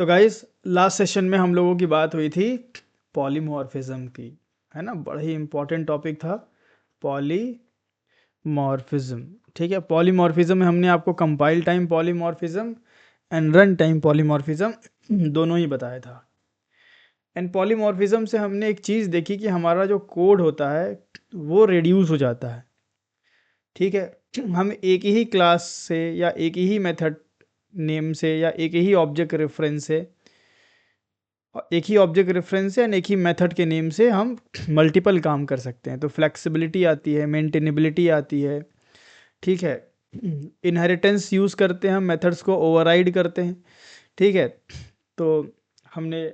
तो guys last session में हम लोगों की बात हुई थी पॉलीमॉर्फिज्म की, है ना। बड़ा ही इंपॉर्टेंट टॉपिक था पॉलीमॉर्फिज्म। ठीक है, पॉलीमॉर्फिज्म में हमने आपको compile time polymorphism and run time polymorphism दोनों ही बताया था। एंड पॉलीमॉर्फिज्म से हमने एक चीज़ देखी कि हमारा जो कोड होता है वो रिड्यूस हो जाता है। ठीक है, हम एक ही क्लास से या एक ही मेथड नेम से या एक ही ऑब्जेक्ट रेफरेंस से एक ही ऑब्जेक्ट रेफरेंस से एंड एक ही मेथड के नेम से हम मल्टीपल काम कर सकते हैं। तो फ्लेक्सिबिलिटी आती है, मेंटेनेबिलिटी आती है। ठीक है, इनहेरिटेंस यूज़ करते हैं, हम मेथड्स को ओवरराइड करते हैं। ठीक है, तो हमने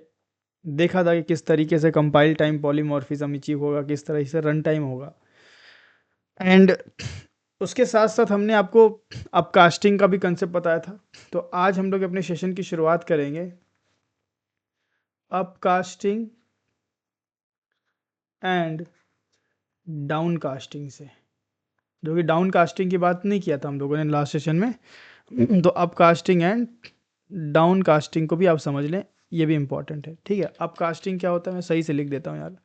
देखा था कि किस तरीके से कंपाइल टाइम पॉलीमॉर्फिज्म अचीव होगा, किस तरह से रन टाइम होगा। एंड उसके साथ साथ हमने आपको अपकास्टिंग का भी कंसेप्ट बताया था। तो आज हम लोग अपने सेशन की शुरुआत करेंगे अपकास्टिंग एंड डाउन कास्टिंग से, जो कि डाउन कास्टिंग की बात नहीं किया था हम लोगों ने लास्ट सेशन में। तो up casting and down casting को भी आप समझ लें, ये भी इंपॉर्टेंट है। ठीक है, अप कास्टिंग क्या होता है, मैं सही से लिख देता हूँ यार।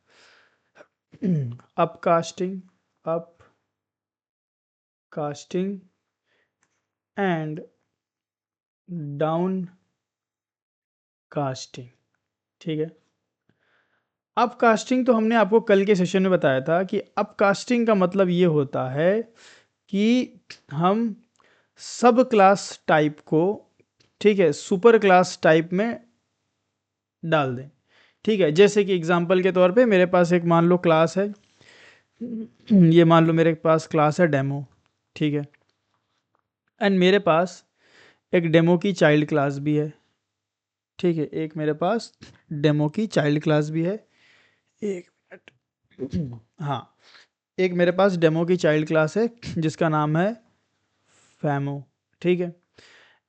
Up casting, up casting and down casting. ठीक है, अप कास्टिंग तो हमने आपको कल के सेशन में बताया था कि अप कास्टिंग का मतलब ये होता है कि हम सब क्लास टाइप को, ठीक है, सुपर क्लास टाइप में डाल दें। ठीक है, जैसे कि एग्जांपल के तौर पे मेरे पास एक मान लो क्लास है, ये मान लो मेरे पास क्लास है डेमो। ठीक है, एंड मेरे पास एक डेमो की चाइल्ड क्लास भी है। ठीक है, एक मेरे पास डेमो की चाइल्ड क्लास भी है। एक मिनट, हाँ, एक मेरे पास डेमो की चाइल्ड क्लास है जिसका नाम है फैमो। ठीक है,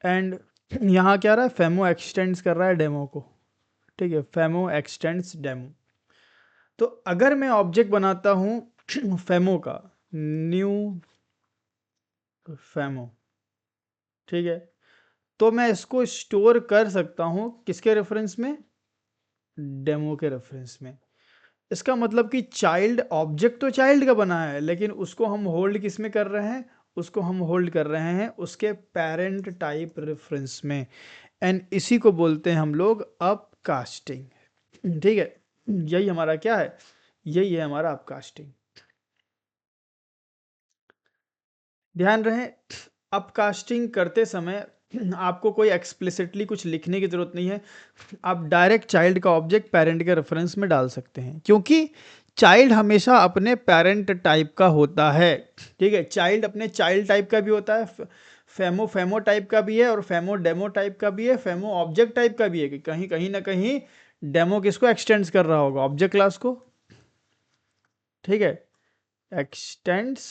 एंड यहाँ क्या रहा है, फैमो एक्सटेंड्स कर रहा है डेमो को। ठीक है, फैमो एक्सटेंड्स डेमो। तो अगर मैं ऑब्जेक्ट बनाता हूँ फैमो का, न्यू फैमो, ठीक है, तो मैं इसको स्टोर कर सकता हूँ किसके रेफरेंस में, डेमो के रेफरेंस में। इसका मतलब कि चाइल्ड ऑब्जेक्ट तो चाइल्ड का बना है, लेकिन उसको हम होल्ड किस में कर रहे हैं, उसको हम होल्ड कर रहे हैं उसके पेरेंट टाइप रेफरेंस में। एंड इसी को बोलते हैं हम लोग अपकास्टिंग। ठीक है, यही हमारा क्या है, यही है हमारा अपकास्टिंग। ध्यान रहे, अपकास्टिंग करते समय आपको कोई एक्सप्लिसिटली कुछ लिखने की जरूरत नहीं है। आप डायरेक्ट चाइल्ड का ऑब्जेक्ट पेरेंट के रेफरेंस में डाल सकते हैं, क्योंकि चाइल्ड हमेशा अपने पेरेंट टाइप का होता है। ठीक है, चाइल्ड अपने चाइल्ड टाइप का भी होता है, फेमो फेमो टाइप का भी है, और फेमो डेमो टाइप का भी है, फेमो ऑब्जेक्ट टाइप का भी है। कि कहीं कहीं ना कहीं डेमो किसको एक्सटेंड्स कर रहा होगा, ऑब्जेक्ट क्लास को। ठीक है, एक्सटेंड्स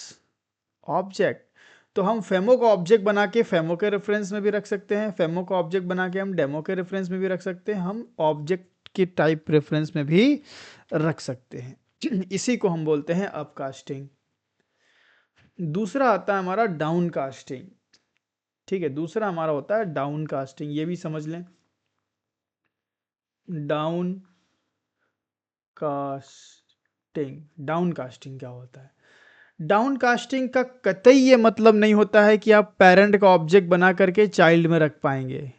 ऑब्जेक्ट। तो हम फेमो को ऑब्जेक्ट बना के फेमो के रेफरेंस में भी रख सकते हैं, फेमो को ऑब्जेक्ट बना के हम डेमो के रेफरेंस में भी रख सकते हैं, हम ऑब्जेक्ट की टाइप रेफरेंस में भी रख सकते हैं। इसी को हम बोलते हैं अपकास्टिंग। दूसरा आता है हमारा डाउन कास्टिंग। ठीक है, दूसरा हमारा होता है डाउन कास्टिंग, ये भी समझ लें। डाउन कास्टिंग, डाउन कास्टिंग क्या होता है, डाउन कास्टिंग का कतई ये मतलब नहीं होता है कि आप पेरेंट का ऑब्जेक्ट बना करके चाइल्ड में रख पाएंगे।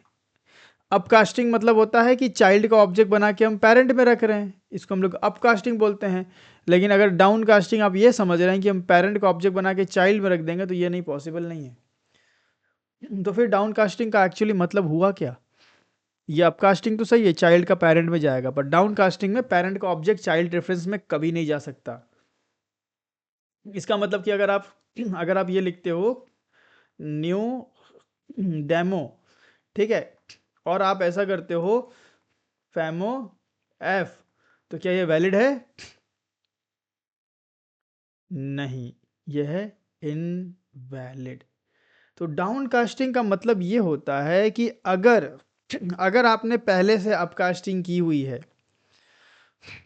अपकास्टिंग मतलब होता है कि चाइल्ड का ऑब्जेक्ट बना के हम पेरेंट में रख रहे हैं, इसको हम लोग अपकास्टिंग बोलते हैं। लेकिन अगर डाउन कास्टिंग आप ये समझ रहे हैं कि हम पेरेंट का ऑब्जेक्ट बना के चाइल्ड में रख देंगे, तो ये नहीं पॉसिबल नहीं है। तो फिर डाउन कास्टिंग का एक्चुअली मतलब हुआ क्या, ये अपकास्टिंग तो सही है, चाइल्ड का पेरेंट में जाएगा, पर डाउन कास्टिंग में पेरेंट का ऑब्जेक्ट चाइल्ड रेफरेंस में कभी नहीं जा सकता। इसका मतलब कि अगर आप ये लिखते हो न्यू डेमो, ठीक है, और आप ऐसा करते हो फैमो एफ, तो क्या ये वैलिड है, नहीं, यह है इनवैलिड। तो डाउन कास्टिंग का मतलब ये होता है कि अगर अगर आपने पहले से अपकास्टिंग की हुई है,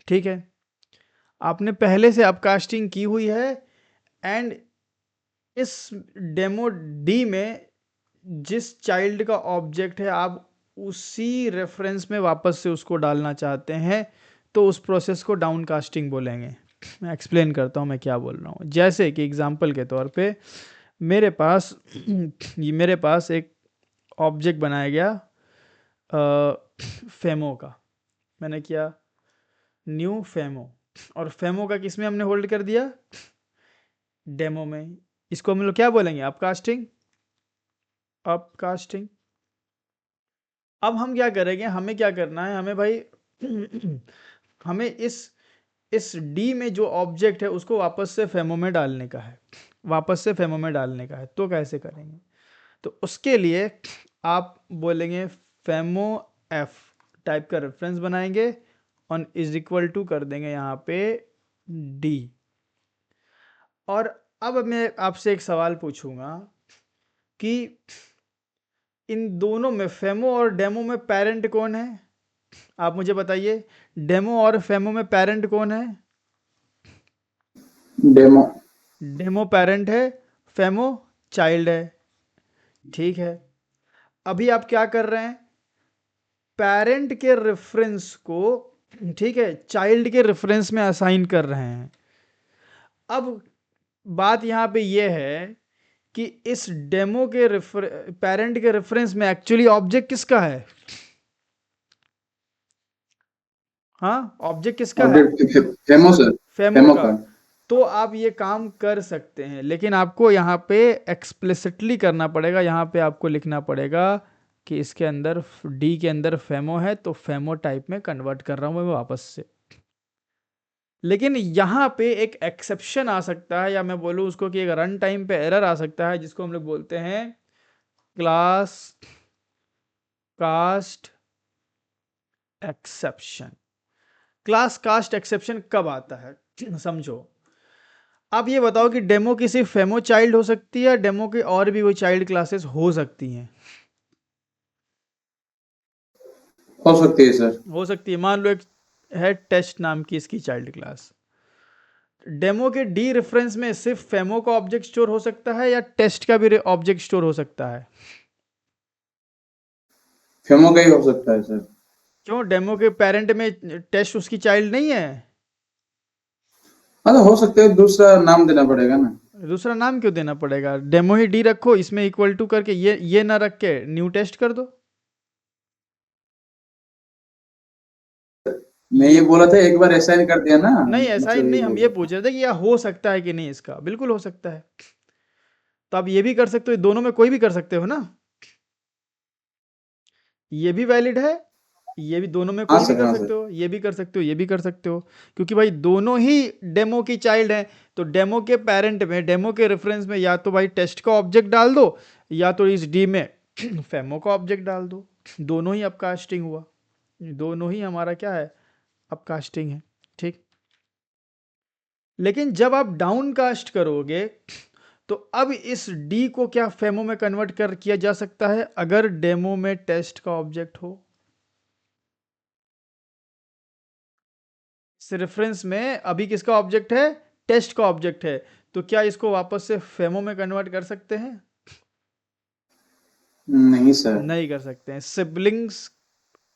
ठीक है, आपने पहले से अपकास्टिंग की हुई है, एंड इस डेमो डी में जिस चाइल्ड का ऑब्जेक्ट है आप उसी रेफरेंस में वापस से उसको डालना चाहते हैं तो उस प्रोसेस को डाउन कास्टिंग बोलेंगे। मैं एक्सप्लेन करता हूँ मैं क्या बोल रहा हूँ। जैसे कि एग्जांपल के तौर पे मेरे पास मेरे पास एक ऑब्जेक्ट बनाया गया फेमो का। मैंने किया न्यू फेमो, और फेमो का किस में हमने होल्ड कर दिया, डेमो में। इसको हम लोग क्या बोलेंगे, अपकास्टिंग। अपकास्टिंग। अब हम क्या करेंगे, हमें क्या करना है, हमें भाई हमें इस डी में जो ऑब्जेक्ट है उसको वापस से फेमो में डालने का है, वापस से फेमो में डालने का है। तो कैसे करेंगे, तो उसके लिए आप बोलेंगे फेमो एफ टाइप का रेफरेंस बनाएंगे और इज इक्वल टू कर देंगे यहाँ पे डी। और अब मैं आपसे एक सवाल पूछूंगा कि इन दोनों में, फेमो और डेमो में पेरेंट कौन है, आप मुझे बताइए। डेमो और फेमो में पेरेंट कौन है, डेमो। डेमो पेरेंट है, फेमो चाइल्ड है। ठीक है, अभी आप क्या कर रहे हैं, पेरेंट के रेफरेंस को, ठीक है, चाइल्ड के रेफरेंस में असाइन कर रहे हैं। अब बात यहाँ पे ये है कि इस डेमो के पेरेंट के रेफरेंस में एक्चुअली ऑब्जेक्ट किसका है, हाँ ऑब्जेक्ट किसका है, ऑब्जेक्ट फेमो सर। फेमो फेमो का। का। तो आप ये काम कर सकते हैं, लेकिन आपको यहाँ पे एक्सप्लिसिटली करना पड़ेगा, यहाँ पे आपको लिखना पड़ेगा कि इसके अंदर डी के अंदर फेमो है, तो फेमो टाइप में कन्वर्ट कर रहा हूँ मैं वापस से। लेकिन यहाँ पे एक एक्सेप्शन आ सकता है, या मैं बोलूँ उसको कि एक रन टाइम पे एरर आ सकता है, जिसको हम लोग बोलते हैं class cast exception. Class cast exception कब आता है समझो। आप ये बताओ कि डेमो की सिर्फ फेमो चाइल्ड हो सकती है या डेमो के और भी कोई चाइल्ड क्लासेस हो सकती हैं, हो सकती है सर। हो सकती है। मान लो एक है टेस्ट नाम की इसकी चाइल्ड क्लास, डेमो के डी रेफरेंस में सिर्फ फेमो का ऑब्जेक्ट स्टोर हो सकता है या टेस्ट का भी ऑब्जेक्ट स्टोर हो सकता है, फेमो का ही हो सकता है सर। क्यों, डेमो के पेरेंट में टेस्ट उसकी चाइल्ड नहीं है। हाँ तो हो सकता है, दूसरा नाम देना पड़ेगा ना। दूसरा नाम क्यों देना पड़ेगा, डेमो ही डी रखो, इसमें इक्वल टू करके ये ना रख के न्यू टेस्ट कर दो। मैं ये बोला था एक बार असाइन कर दिया ना। नहीं ऐसा ही मतलब ये नहीं, हम बोल ये रहा था। पूछ रहे थे कि यह हो सकता है कि नहीं, इसका बिल्कुल हो सकता है। तो आप ये भी कर सकते हो, दोनों में कोई भी कर सकते हो ना, ये भी वैलिड है, ये भी, दोनों में हाँ कोई भी सर, कर हाँ सकते सर। हो, ये भी कर सकते हो, ये भी कर सकते हो, क्योंकि भाई दोनों ही डेमो की चाइल्ड हैं। तो डेमो के पेरेंट में, डेमो के रेफरेंस में या तो भाई टेस्ट का ऑब्जेक्ट डाल दो, या तो इस डी में फेमो का ऑब्जेक्ट डाल दो। दोनों ही अपकास्टिंग हुआ, दोनों ही हमारा क्या है, अपकास्टिंग है। ठीक, लेकिन जब आप डाउन कास्ट करोगे तो अब इस डी को क्या फेमो में कन्वर्ट कर किया जा सकता है, अगर डेमो में टेस्ट का ऑब्जेक्ट हो। इस रेफरेंस में अभी किसका ऑब्जेक्ट है, टेस्ट का ऑब्जेक्ट है, तो क्या इसको वापस से फेमो में कन्वर्ट कर सकते हैं, नहीं सर। नहीं कर सकते हैं, सिबलिंग्स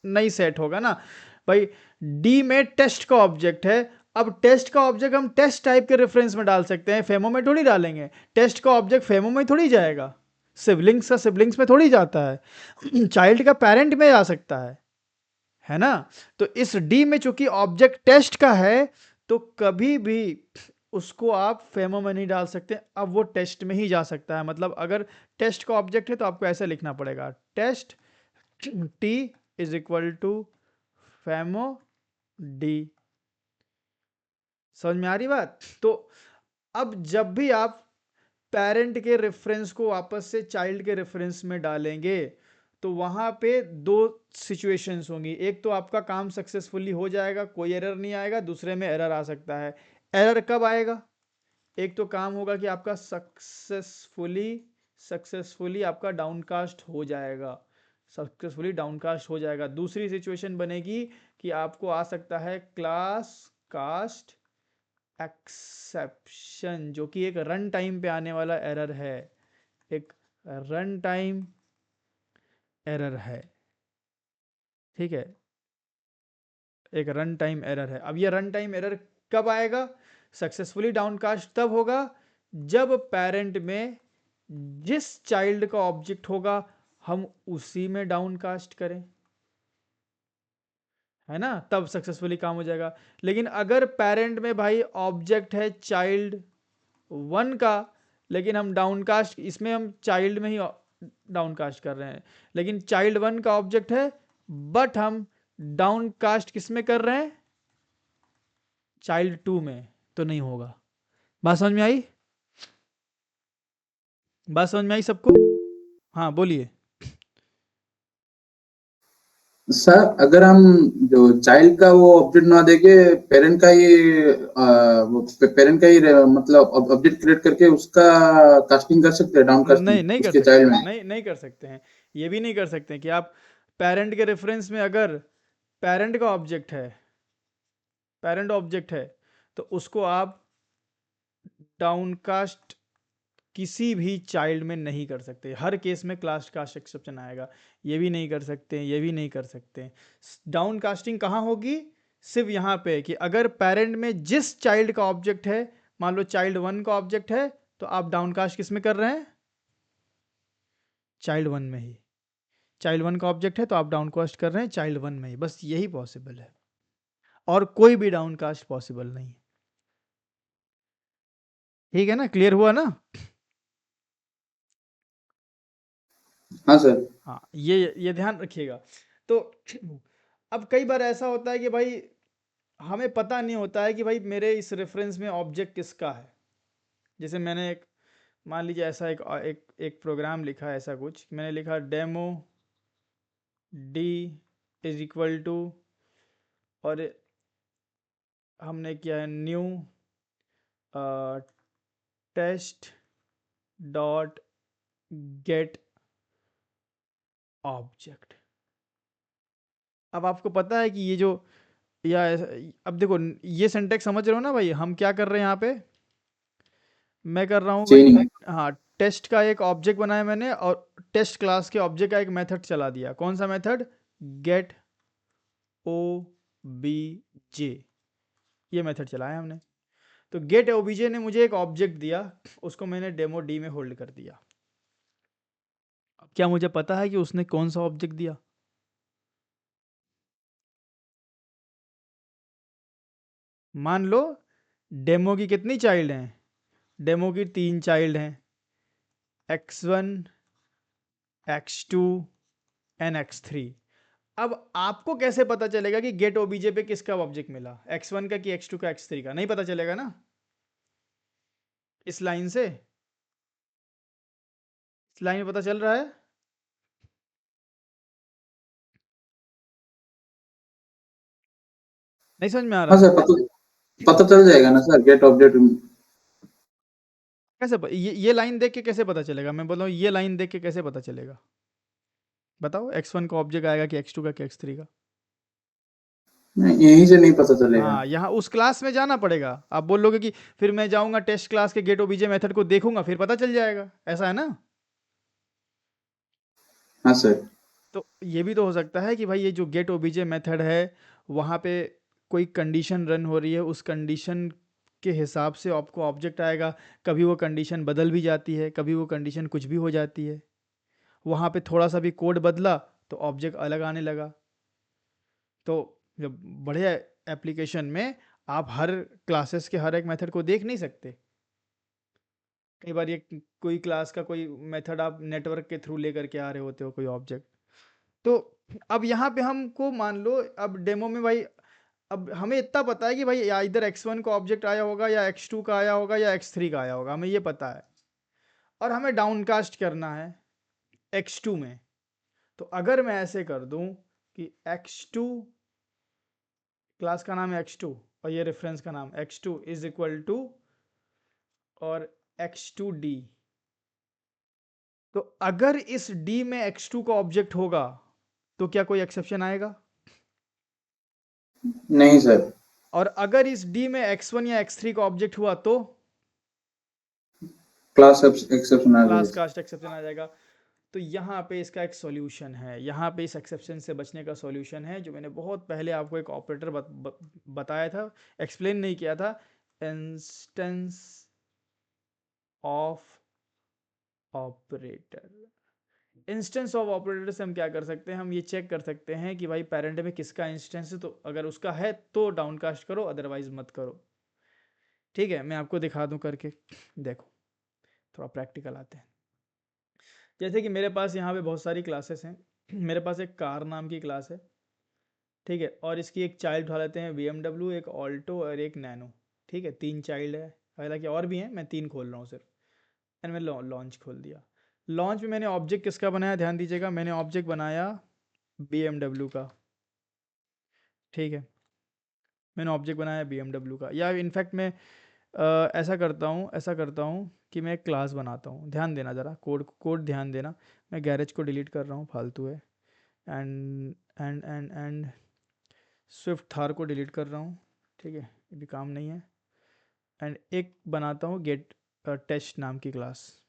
नहीं सेट होगा ना भाई। डी में टेस्ट का ऑब्जेक्ट है, अब टेस्ट का ऑब्जेक्ट हम टेस्ट टाइप के रेफरेंस में डाल सकते हैं, फेमो में थोड़ी डालेंगे। टेस्ट का ऑब्जेक्ट फेमो में थोड़ी जाएगा, सिबलिंग्स का सिबलिंग्स में थोड़ी जाता है चाइल्ड का पेरेंट में जा सकता है ना। तो इस डी में चूंकि ऑब्जेक्ट टेस्ट का है, तो कभी भी उसको आप फेमो में नहीं डाल सकते, अब वो टेस्ट में ही जा सकता है। मतलब अगर टेस्ट का ऑब्जेक्ट है तो आपको ऐसे लिखना पड़ेगा, test T is equal to फेमो डी। समझ में आ रही बात। तो अब जब भी आप पेरेंट के रेफरेंस को वापस से चाइल्ड के रेफरेंस में डालेंगे, तो वहां पे दो सिचुएशंस होंगी। एक तो आपका काम सक्सेसफुली हो जाएगा, कोई एरर नहीं आएगा, दूसरे में एरर आ सकता है। एरर कब आएगा, एक तो काम होगा कि आपका सक्सेसफुली आपका डाउनकास्ट हो जाएगा, सक्सेसफुली डाउनकास्ट हो जाएगा। दूसरी सिचुएशन बनेगी कि आपको आ सकता है क्लास कास्ट एक्सेप्शन, जो कि एक रन टाइम पे आने वाला एरर है, एक रन टाइम एरर है। ठीक है, एक रन टाइम एरर है। अब ये रन टाइम एरर कब आएगा? सक्सेसफुली डाउनकास्ट तब होगा जब पेरेंट में जिस चाइल्ड का ऑब्जेक्ट होगा हम उसी में डाउनकास्ट करें, है ना, तब सक्सेसफुली काम हो जाएगा। लेकिन अगर पेरेंट में भाई ऑब्जेक्ट है चाइल्ड 1 का, लेकिन हम डाउनकास्ट, इसमें हम चाइल्ड में ही डाउनकास्ट कर रहे हैं, लेकिन चाइल्ड 1 का ऑब्जेक्ट है बट हम डाउनकास्ट किस में कर रहे हैं? चाइल्ड 2 में, तो नहीं होगा। बात समझ में आई? बात समझ में आई सबको? हाँ बोलिए। सर अगर हम जो चाइल्ड का वो ऑब्जेक्ट ना देके पेरेंट का ही वो पेरेंट का ही मतलब ऑब्जेक्ट क्रिएट करके उसका कास्टिंग कर सकते हैं, डाउन कास्टिंग नहीं कर उसके सकते, चाइल्ड में। नहीं कर सकते हैं। ये भी नहीं कर सकते हैं कि आप पेरेंट के रेफरेंस में अगर पेरेंट का ऑब्जेक्ट है, पेरेंट ऑब्जेक्ट है, तो उसको आप डाउनकास्ट किसी भी चाइल्ड में नहीं कर सकते। हर केस में क्लास कास्ट एक्सेप्शन आएगा। ये भी नहीं कर सकते, ये भी नहीं कर सकते। डाउन कास्टिंग कहाँ होगी? सिर्फ यहाँ पे कि अगर पेरेंट में जिस चाइल्ड का ऑब्जेक्ट है, मान लो चाइल्ड 1 का ऑब्जेक्ट है, तो आप डाउन कास्ट किस में कर रहे हैं? चाइल्ड 1 में ही। चाइल्ड 1 का ऑब्जेक्ट है तो आप डाउन कास्ट कर रहे हैं चाइल्ड 1 में ही। बस यही पॉसिबल है, और कोई भी डाउन कास्ट पॉसिबल नहीं है। ठीक है ना, क्लियर हुआ ना? हाँ सर। हाँ, ये ध्यान रखिएगा। तो अब कई बार ऐसा होता है कि भाई हमें पता नहीं होता है कि भाई मेरे इस रेफरेंस में ऑब्जेक्ट किसका है। जैसे मैंने एक, मान लीजिए ऐसा एक प्रोग्राम लिखा है, ऐसा कुछ मैंने लिखा demo d is equal to, और हमने किया है new test dot get object. अब आपको पता है कि ये जो, या अब देखो ये सिंटेक्स समझ रहे हो ना भाई, हम क्या कर रहे हैं यहाँ पे? मैं कर रहा हूँ भाई, चेनिंग। हाँ, टेस्ट का एक ऑब्जेक्ट बनाया मैंने और टेस्ट क्लास के ऑब्जेक्ट का एक मेथड चला दिया। कौन सा method? Get O B J, ये मेथड चलाया हमने। तो गेट ओबीजे ने मुझे एक ऑब्जेक्ट दिया, उसको मैंने डेमो डी में होल्ड कर दिया। अब क्या मुझे पता है कि उसने कौन सा ऑब्जेक्ट दिया? मान लो डेमो की कितनी चाइल्ड हैं? डेमो की 3 चाइल्ड हैं, x1 x2 एंड x3। अब आपको कैसे पता चलेगा कि गेट ओबीजे पे किसका ऑब्जेक्ट मिला, x1 का कि x2 का x3 का? नहीं पता चलेगा ना इस लाइन से। इस लाइन में पता चल रहा है? नहीं समझ में आ हाँ रहा? सर, पता पता चल जाएगा ना सर, गेट ऑब्जेक्ट। कैसे ये लाइन देख के कैसे पता चलेगा? मैं बोल रहा हूँ ये लाइन देख के कैसे पता चलेगा? बताओ, x1 का ऑब्जेक्ट आएगा कि x2 का कि x3 का? नहीं, यहीं से नहीं पता चलेगा। हाँ, यहाँ उस क्लास में जाना पड़ेगा। आप बोलोगे कि फिर मैं जाऊंगा टेस्ट क्लास के गेट ओबीजे मेथड को देखूंगा फिर पता चल जाएगा, ऐसा है ना? हाँ सर। तो ये भी तो हो सकता है कि भाई ये जो गेट ओबीजे मेथड है, वहाँ पे कोई कंडीशन रन हो रही है, उस कंडीशन के हिसाब से आपको ऑब्जेक्ट आएगा। कभी वो कंडीशन बदल भी जाती है, कभी वो कंडीशन कुछ भी हो जाती है। वहाँ पे थोड़ा सा भी कोड बदला तो ऑब्जेक्ट अलग आने लगा। तो जब बड़े एप्लीकेशन में आप हर क्लासेस के हर एक मेथड को देख नहीं सकते। कई बार ये कोई क्लास का कोई मेथड आप नेटवर्क के थ्रू लेकर के आ रहे होते हो कोई ऑब्जेक्ट। तो अब यहाँ पे हमको मान लो अब डेमो में भाई, अब हमें इतना पता है कि भाई या इधर x1 का ऑब्जेक्ट आया होगा या x2 का आया होगा या x3 का आया होगा, हमें ये पता है। और हमें डाउनकास्ट करना है x2 में। तो अगर मैं ऐसे कर दूं कि x2, क्लास का नाम है x2 और ये रेफरेंस का नाम x2 इज इक्वल टू और x2d, तो अगर इस d में x2 का ऑब्जेक्ट होगा तो क्या कोई एक्सेप्शन आएगा? नहीं सर। और अगर इस d में x1 या x3 का ऑब्जेक्ट हुआ तो क्लास एक्सेप्शन आ क्लास जाएगा। कास्ट एक्सेप्शन आ जाएगा। तो यहाँ पे इसका एक सॉल्यूशन है, यहाँ पे इस एक्सेप्शन से बचने का सॉल्यूशन है, जो मैंने बहुत पहले आपको एक ऑपरेटर बताया था, एक्सप्लेन नहीं किया था, instance of operator. Instance of operator से हम क्या कर सकते हैं, हम ये चेक कर सकते हैं कि भाई पेरेंट में किसका इंस्टेंस है, तो अगर उसका है तो डाउनकास्ट करो, अदरवाइज मत करो। ठीक है, मैं आपको दिखा दूं करके, देखो थोड़ा प्रैक्टिकल आते हैं। जैसे कि मेरे पास यहाँ पे बहुत सारी क्लासेस हैं, मेरे पास एक कार नाम की क्लास है, ठीक है, और इसकी एक चाइल्ड उठा लेते हैं BMW, एक ऑल्टो और एक नैनो। ठीक है, 3 चाइल्ड है, हालांकि और भी हैं, मैं 3 खोल रहा हूँ सिर्फ, एंड मैंने लॉन्च खोल दिया। लॉन्च में मैंने ऑब्जेक्ट किसका बनाया, ध्यान दीजिएगा, मैंने ऑब्जेक्ट बनाया BMW का। ठीक है, मैंने ऑब्जेक्ट बनाया BMW का, या इनफैक्ट मैं ऐसा करता हूँ कि मैं एक क्लास बनाता हूँ, ध्यान देना ज़रा, कोड ध्यान देना। मैं गैरेज को डिलीट कर रहा हूँ, फालतू है, एंड स्विफ्ट थार को डिलीट कर रहा हूँ, ठीक है, ये भी काम नहीं है। एंड एक बनाता हूँ गेट टेस्ट नाम की क्लास,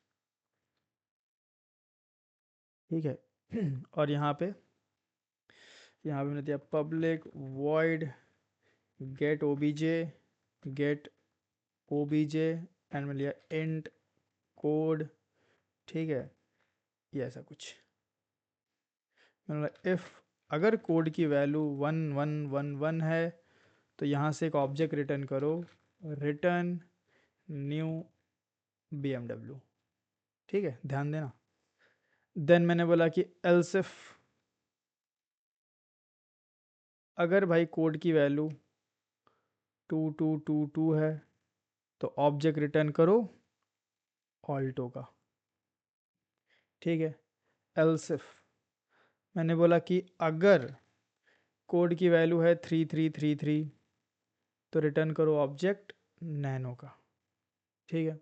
ठीक है। और यहाँ पे मैंने दिया public void get OBJ and मैंने लिया इंट कोड, ठीक है, ये ऐसा कुछ। मैंने बोला इफ़ अगर कोड की वैल्यू 1111 है तो यहाँ से एक ऑब्जेक्ट रिटर्न करो, रिटर्न न्यू BMW। ठीक है, ध्यान देना। देन मैंने बोला कि एल्स इफ अगर भाई कोड की वैल्यू 2222 है तो ऑब्जेक्ट रिटर्न करो ऑल्टो का। ठीक है, एल्स इफ मैंने बोला कि अगर कोड की वैल्यू है 3333 तो रिटर्न करो ऑब्जेक्ट नैनो का। ठीक है,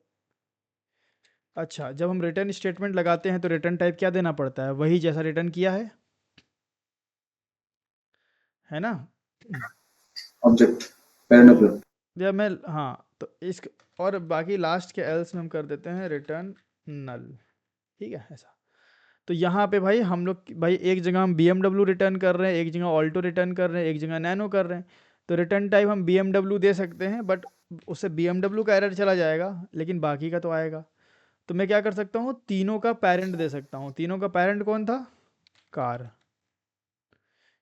अच्छा, जब हम रिटर्न स्टेटमेंट लगाते हैं तो रिटर्न टाइप क्या देना पड़ता है, वही जैसा रिटर्न किया है ना। ऑब्जेक्ट तो पेरेंट ऑब्जेक्ट। या मैं, हाँ, तो इस और बाकी लास्ट के एल्स में हम कर देते हैं रिटर्न नल। ठीक है, ऐसा। तो यहाँ पे भाई हम लोग भाई एक जगह हम BMW रिटर्न कर रहे हैं, एक जगह ऑल्टो रिटर्न कर रहे हैं, एक जगह नैनो कर रहे हैं। तो रिटर्न टाइप हम BMW दे सकते हैं, बट उससे BMW का एरर चला जाएगा, लेकिन बाकी का तो आएगा। तो मैं क्या कर सकता हूँ, तीनों का पेरेंट दे सकता हूँ। तीनों का पेरेंट कौन था, कार।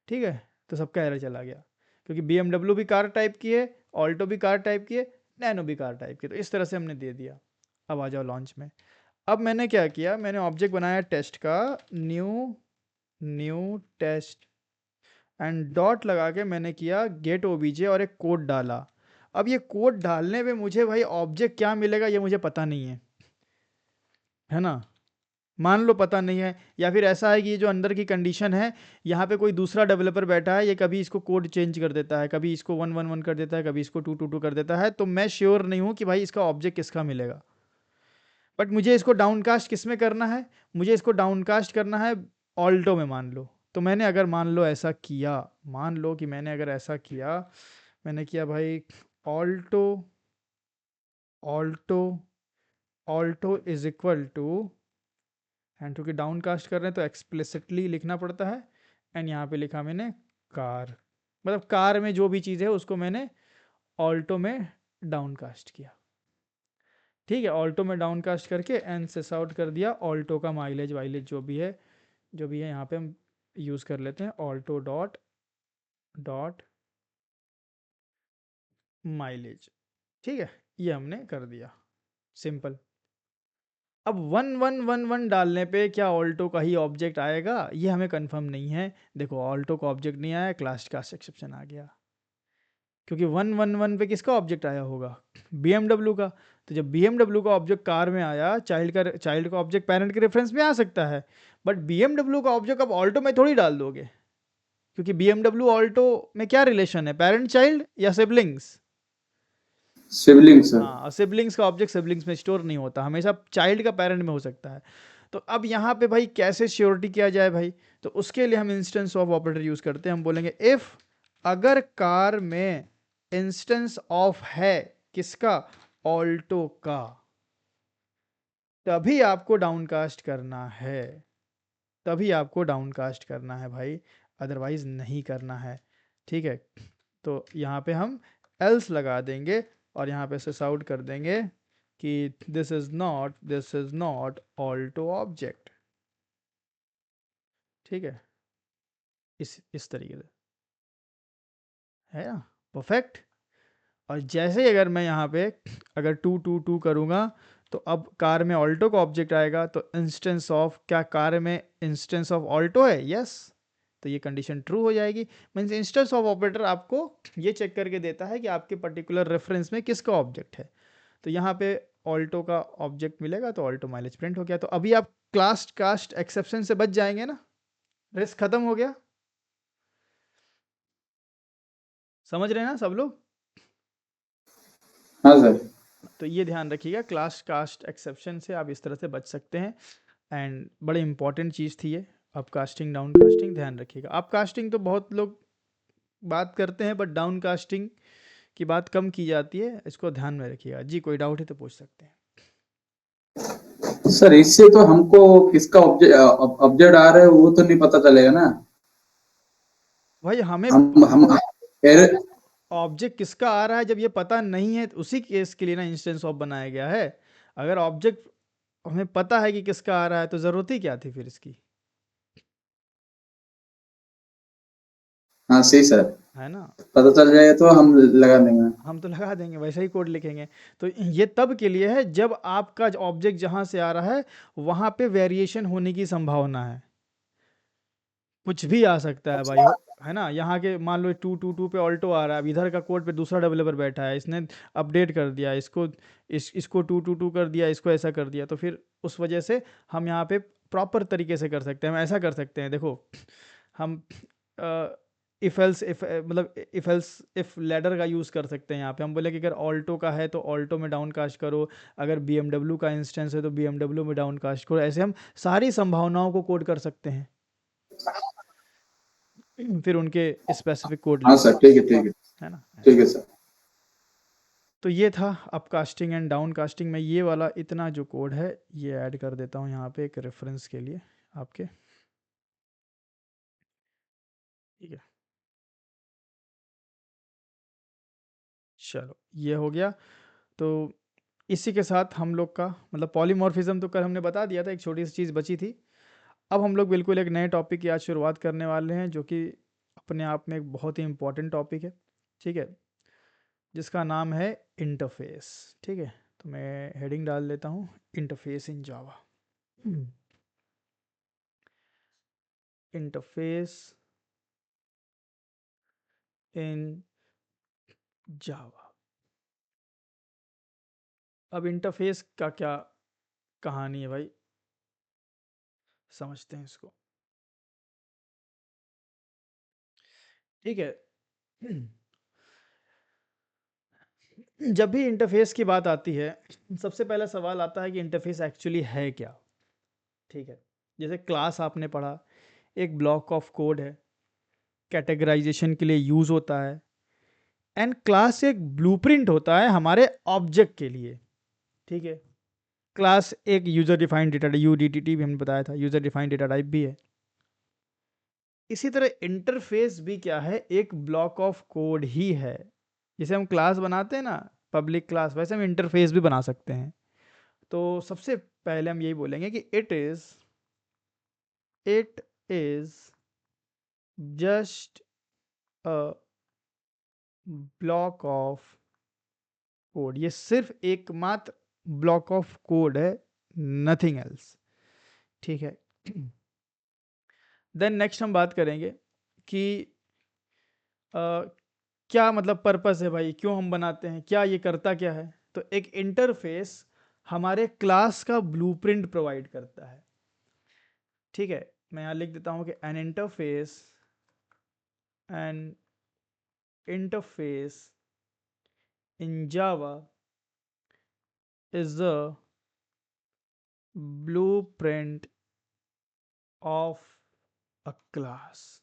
ठीक है, तो सबका एरर चला गया, क्योंकि BMW भी कार टाइप की है, ऑल्टो भी कार टाइप की है, नैनो भी कार टाइप की है। तो इस तरह से हमने दे दिया। अब आ जाओ लॉन्च में। अब मैंने क्या किया, मैंने ऑब्जेक्ट बनाया टेस्ट का, न्यू टेस्ट, एंड डॉट लगा के मैंने किया गेट ओबीजे और एक कोड डाला। अब ये कोड डालने पे मुझे भाई ऑब्जेक्ट क्या मिलेगा ये मुझे पता नहीं है ना। मान लो पता नहीं है, या फिर ऐसा है कि ये जो अंदर की कंडीशन है, यहाँ पे कोई दूसरा डेवलपर बैठा है, ये कभी इसको कोड चेंज कर देता है, कभी इसको 111 कर देता है, कभी इसको 222 कर देता है, तो मैं श्योर नहीं हूँ कि भाई इसका ऑब्जेक्ट किसका मिलेगा। बट मुझे इसको डाउनकास्ट किस में करना है, मुझे इसको डाउनकास्ट करना है ऑल्टो में, मान लो। तो मैंने अगर मान लो ऐसा किया, मान लो कि मैंने अगर ऐसा किया, मैंने किया भाई Alto Alto Alto is equal to, and क्योंकि डाउनकास्ट कर रहे हैं तो एक्सप्लिसिटली लिखना पड़ता है, एंड यहाँ पे लिखा मैंने कार, मतलब कार में जो भी चीज़ है उसको मैंने ऑल्टो में डाउनकास्ट किया। ठीक है, ऑल्टो में डाउनकास्ट करके एंड सिस आउट कर दिया ऑल्टो का माइलेज वाइलेज जो भी है यहाँ पे हम यूज़ कर लेते हैं ऑल्टो डॉट डॉट माइलेज। ठीक है, ये हमने कर दिया, सिंपल। अब 1111 डालने पे क्या ऑल्टो का ही ऑब्जेक्ट आएगा, ये हमें कंफर्म नहीं है। देखो ऑल्टो का ऑब्जेक्ट नहीं आया, क्लास का एक्सेप्शन आ गया, क्योंकि 111 पे किसका ऑब्जेक्ट आया होगा, BMW का। तो जब BMW का ऑब्जेक्ट कार में आया, चाइल्ड का ऑब्जेक्ट पेरेंट के रेफरेंस में आ सकता है, बट BMW का ऑब्जेक्ट अब ऑल्टो में थोड़ी डाल दोगे, क्योंकि BMW ऑल्टो में क्या रिलेशन है, पेरेंट चाइल्ड या सिबलिंग्स। Sibling sir. हाँ, सिबलिंग्स का ऑब्जेक्ट सिबलिंग्स में स्टोर नहीं होता, हमेशा चाइल्ड का पेरेंट में हो सकता है। तो अब यहाँ पे भाई कैसे श्योरिटी किया जाए भाई, तो उसके लिए हम इंस्टेंस ऑफ ऑपरेटर यूज करते हैं। हम बोलेंगे इफ अगर कार में इंस्टेंस ऑफ है किसका, ऑल्टो का, तभी आपको डाउनकास्ट करना है। तभी आपको डाउनकास्ट करना है भाई, अदरवाइज नहीं करना है। ठीक है, तो यहाँ पे हम एल्स लगा देंगे और यहाँ पे सिस आउट कर देंगे कि this is not Alto object. ठीक है, इस तरीके से है ना, परफेक्ट। और जैसे ही अगर मैं यहाँ पे अगर 2 2 2 करूँगा तो अब कार में ऑल्टो का ऑब्जेक्ट आएगा, तो इंस्टेंस ऑफ, क्या कार में इंस्टेंस ऑफ ऑल्टो है? यस, तो ये कंडीशन ट्रू हो जाएगी। मीन्स इंस्टेंस ऑफ ऑपरेटर आपको ये चेक करके देता है कि आपके पर्टिकुलर रेफरेंस में किसका ऑब्जेक्ट है। तो यहाँ पे ऑल्टो का ऑब्जेक्ट मिलेगा तो ऑल्टो माइलेज प्रिंट हो गया। तो अभी आप क्लास कास्ट एक्सेप्शन से बच जाएंगे ना, रिस्क खत्म हो गया। समझ रहे हैं ना सब लोग? हाँ सर। तो ये ध्यान रखिएगा, क्लास कास्ट एक्सेप्शन से आप इस तरह से बच सकते हैं। एंड बड़ी इंपॉर्टेंट चीज़ थी ये, अप कास्टिंग डाउन कास्टिंग, ध्यान रखिएगा। अप कास्टिंग तो बहुत लोग बात करते हैं, बट डाउन कास्टिंग की बात कम की जाती है, इसको ध्यान में रखिएगा। जी, कोई डाउट है तो पूछ सकते हैं। सर इससे तो हमको किसका ऑब्जेक्ट आ रहा है वो तो नहीं पता चलेगा ना। भाई हमें हम एरर। ऑब्जेक्ट किसका आ रहा है जब ये पता नहीं है, तो उसी केस के लिए ना इंस्टेंस ऑफ बनाया गया है। अगर ऑब्जेक्ट हमें पता है कि किसका आ रहा है तो ज़रूरत ही क्या थी फिर इसकी, हाँ सही सर, है ना। पता चल जाएगा तो हम लगा देंगे। हम तो लगा देंगे, वैसे ही कोड लिखेंगे। तो ये तब के लिए है जब आपका ऑब्जेक्ट जहाँ से आ रहा है वहाँ पे वेरिएशन होने की संभावना है। कुछ भी आ सकता है भाई, है ना। यहाँ के मान लो 2 2 2 पे ऑल्टो आ रहा है, अब इधर का कोड पे दूसरा डेवलपर बैठा है, इसने अपडेट कर दिया इसको, इसको 2 2 2 कर दिया, इसको ऐसा कर दिया, तो फिर उस वजह से हम यहाँ पे प्रॉपर तरीके से कर सकते हैं। हम ऐसा कर सकते हैं, देखो हम इफ एल्स इफ मतलब इफ एल्स इफ लैडर का यूज़ कर सकते हैं। यहाँ पे हम बोले कि अगर ऑल्टो का है तो ऑल्टो में डाउन कास्ट करो, अगर BMW का इंस्टेंस है तो BMW में डाउन कास्ट करो। ऐसे हम सारी संभावनाओं को कोड कर सकते हैं, फिर उनके स्पेसिफिक कोड हाँ लिख सर, सकते ठीक है ठीक है। हैं, है ना ठीक ऐसे। है सर। तो ये था अपकास्टिंग एंड डाउनकास्टिंग में ये वाला इतना जो कोड है ये ऐड कर देता हूँ यहाँ पे एक रेफरेंस के लिए आपके। ठीक है, चलो ये हो गया। तो इसी के साथ हम लोग का मतलब पॉलीमॉर्फिज्म तो कल हमने बता दिया था, एक छोटी सी चीज़ बची थी। अब हम लोग बिल्कुल एक नए टॉपिक की आज शुरुआत करने वाले हैं, जो कि अपने आप में एक बहुत ही इम्पोर्टेंट टॉपिक है। ठीक है, जिसका नाम है इंटरफेस। ठीक है, तो मैं हेडिंग डाल देता हूँ, इंटरफेस इन जावा। इंटरफेस इन जावा। अब इंटरफेस का क्या कहानी है भाई, समझते हैं इसको। ठीक है, जब भी इंटरफेस की बात आती है सबसे पहला सवाल आता है कि इंटरफेस एक्चुअली है क्या। ठीक है, जैसे क्लास आपने पढ़ा, एक ब्लॉक ऑफ कोड है, कैटेगराइजेशन के लिए यूज़ होता है। एंड क्लास एक ब्लूप्रिंट होता है हमारे ऑब्जेक्ट के लिए। ठीक है, क्लास एक यूज़र डिफाइंड डेटा, UDTT भी हमने बताया था, यूज़र डिफाइंड डेटा टाइप भी है। इसी तरह इंटरफेस भी क्या है, एक ब्लॉक ऑफ कोड ही है। जैसे हम क्लास बनाते हैं ना, पब्लिक क्लास, वैसे हम इंटरफेस भी बना सकते हैं। तो सबसे पहले हम यही बोलेंगे कि it is just a block of code. ये सिर्फ एकमात्र ब्लॉक ऑफ कोड है, नथिंग एल्स। ठीक है, देन नेक्स्ट हम बात करेंगे कि अ, क्या मतलब पर्पस है भाई, क्यों हम बनाते हैं, क्या ये करता क्या है। तो एक इंटरफेस हमारे क्लास का ब्लूप्रिंट प्रोवाइड करता है। ठीक है, मैं यहाँ लिख देता हूँ कि N interface in Java is the blueprint of a class.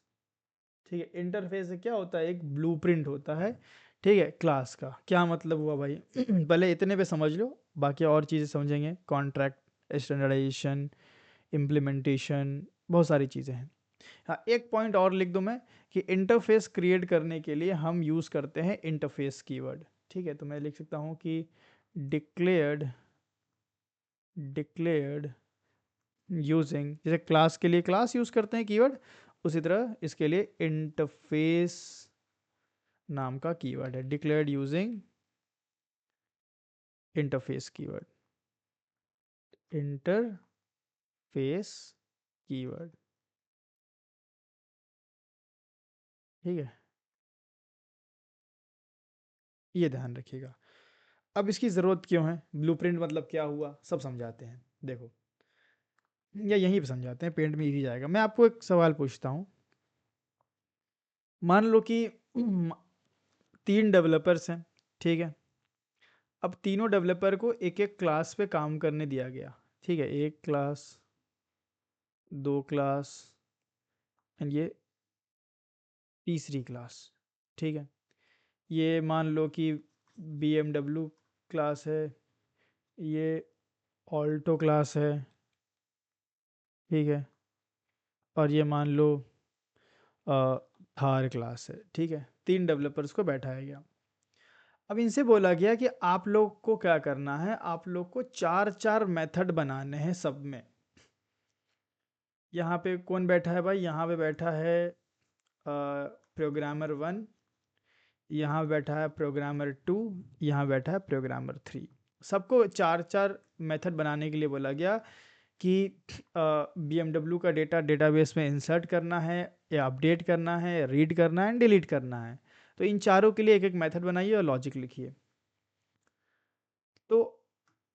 ठीक है, इंटरफेस से क्या होता है, एक ब्लूप्रिंट होता है। ठीक है, क्लास का क्या मतलब हुआ भाई, पहले इतने पे समझ लो, बाकी और चीज़ें समझेंगे, कॉन्ट्रैक्ट, स्टैंडर्डाइजेशन, इम्प्लीमेंटेशन, बहुत सारी चीज़ें हैं। हाँ, एक पॉइंट और लिख दूँ मैं कि इंटरफेस क्रिएट करने के लिए हम यूज़ करते हैं इंटरफेस कीवर्ड। ठीक है, तो मैं लिख सकता हूँ कि डिक्लेयर्ड यूजिंग, जैसे क्लास के लिए क्लास यूज़ करते हैं कीवर्ड, उसी तरह इसके लिए इंटरफेस नाम का कीवर्ड है, declared using interface keyword, interface keyword. ठीक है, ये ध्यान रखिएगा। अब इसकी ज़रूरत क्यों है, ब्लूप्रिंट मतलब क्या हुआ, सब समझाते हैं। देखो, या यहीं पे समझाते हैं, पेंट में इजी जाएगा। मैं आपको एक सवाल पूछता हूँ। मान लो कि 3 डेवलपर्स हैं, ठीक है। अब तीनों डेवलपर को एक एक क्लास पे काम करने दिया गया, ठीक है। एक क्लास, 2 क्लास एंड ये तीसरी क्लास, ठीक है। ये मान लो कि BMW क्लास है, ये ऑल्टो क्लास है, ठीक है। और ये मान लो थार क्लास है, ठीक है। 3 डेवलपर्स को बैठाया गया। अब इनसे बोला गया कि आप लोग को क्या करना है, आप लोग को 4-4 मेथड बनाने हैं सब में। यहाँ पे कौन बैठा है भाई, यहाँ पे बैठा है प्रोग्रामर 1, यहाँ बैठा है प्रोग्रामर 2, यहाँ बैठा है प्रोग्रामर 3। सबको 4-4 मेथड बनाने के लिए बोला गया कि BMW का डेटा डेटाबेस में इंसर्ट करना है, या अपडेट करना है, रीड करना है, डिलीट करना है। तो इन चारों के लिए एक एक मेथड बनाइए और लॉजिक लिखिए। तो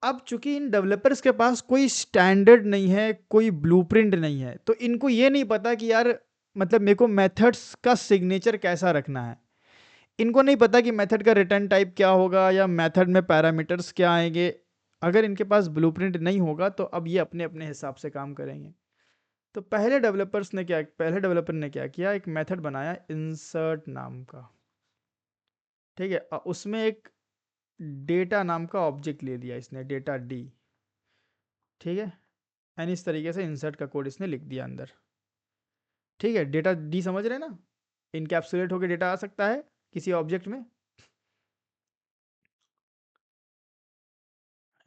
अब चूंकि इन डेवलपर्स के पास कोई स्टैंडर्ड नहीं है, कोई ब्लूप्रिंट नहीं है, तो इनको ये नहीं पता कि यार मतलब मेरे को मेथड्स का सिग्नेचर कैसा रखना है। इनको नहीं पता कि मेथड का रिटर्न टाइप क्या होगा, या मेथड में पैरामीटर्स क्या आएंगे। अगर इनके पास ब्लूप्रिंट नहीं होगा तो अब ये अपने अपने हिसाब से काम करेंगे। तो पहले डेवलपर ने क्या किया, एक मेथड बनाया इंसर्ट नाम का, ठीक है। उसमें एक डेटा नाम का ऑब्जेक्ट ले लिया इसने, डेटा डी, ठीक है। एंड इस तरीके से इंसर्ट का कोड इसने लिख दिया अंदर, ठीक है। डेटा डी समझ रहे हैं ना, इनकैप्सुलेट होकर डेटा आ सकता है किसी ऑब्जेक्ट में,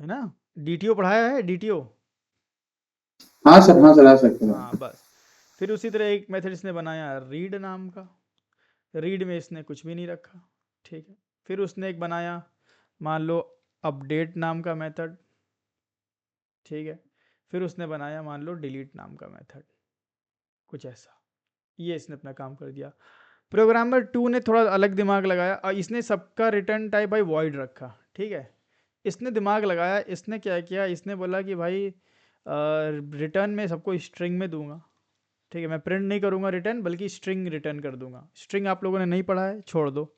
है ना। डीटीओ पढ़ाया है, डीटीओ। हाँ सर, हाँ सर, आ सकते हैं। हाँ बस। फिर उसी तरह एक मेथड इसने बनाया रीड नाम का, रीड में इसने कुछ भी नहीं रखा, ठीक है। फिर उसने एक बनाया मान लो अपडेट नाम का मेथड, ठीक है। फिर उसने बनाया मान लो डिलीट नाम का मेथड, कुछ ऐसा। ये इसने अपना काम कर दिया। प्रोग्रामर 2 ने थोड़ा अलग दिमाग लगाया और इसने सबका रिटर्न टाइप भाई वॉइड रखा, ठीक है। इसने दिमाग लगाया, इसने क्या किया, इसने बोला कि भाई रिटर्न में सबको स्ट्रिंग में दूंगा, ठीक है। मैं प्रिंट नहीं करूंगा रिटर्न, बल्कि स्ट्रिंग रिटर्न कर दूंगा। स्ट्रिंग आप लोगों ने नहीं पढ़ा है, छोड़ दो।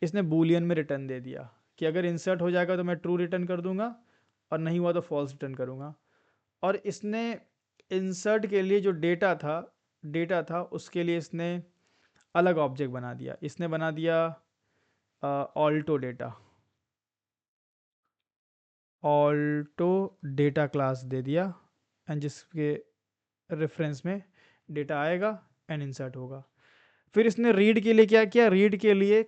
इसने बूलियन में रिटर्न दे दिया कि अगर इंसर्ट हो जाएगा तो मैं ट्रू रिटर्न कर दूंगा, और नहीं हुआ तो फॉल्स रिटर्न करूंगा। और इसने इंसर्ट के लिए जो डेटा था उसके लिए इसने अलग ऑब्जेक्ट बना दिया। इसने बना दिया alto data, alto data class दे दिया, एंड जिसके रेफरेंस में डेटा आएगा एंड इंसर्ट होगा। फिर इसने रीड के लिए क्या किया, रीड के लिए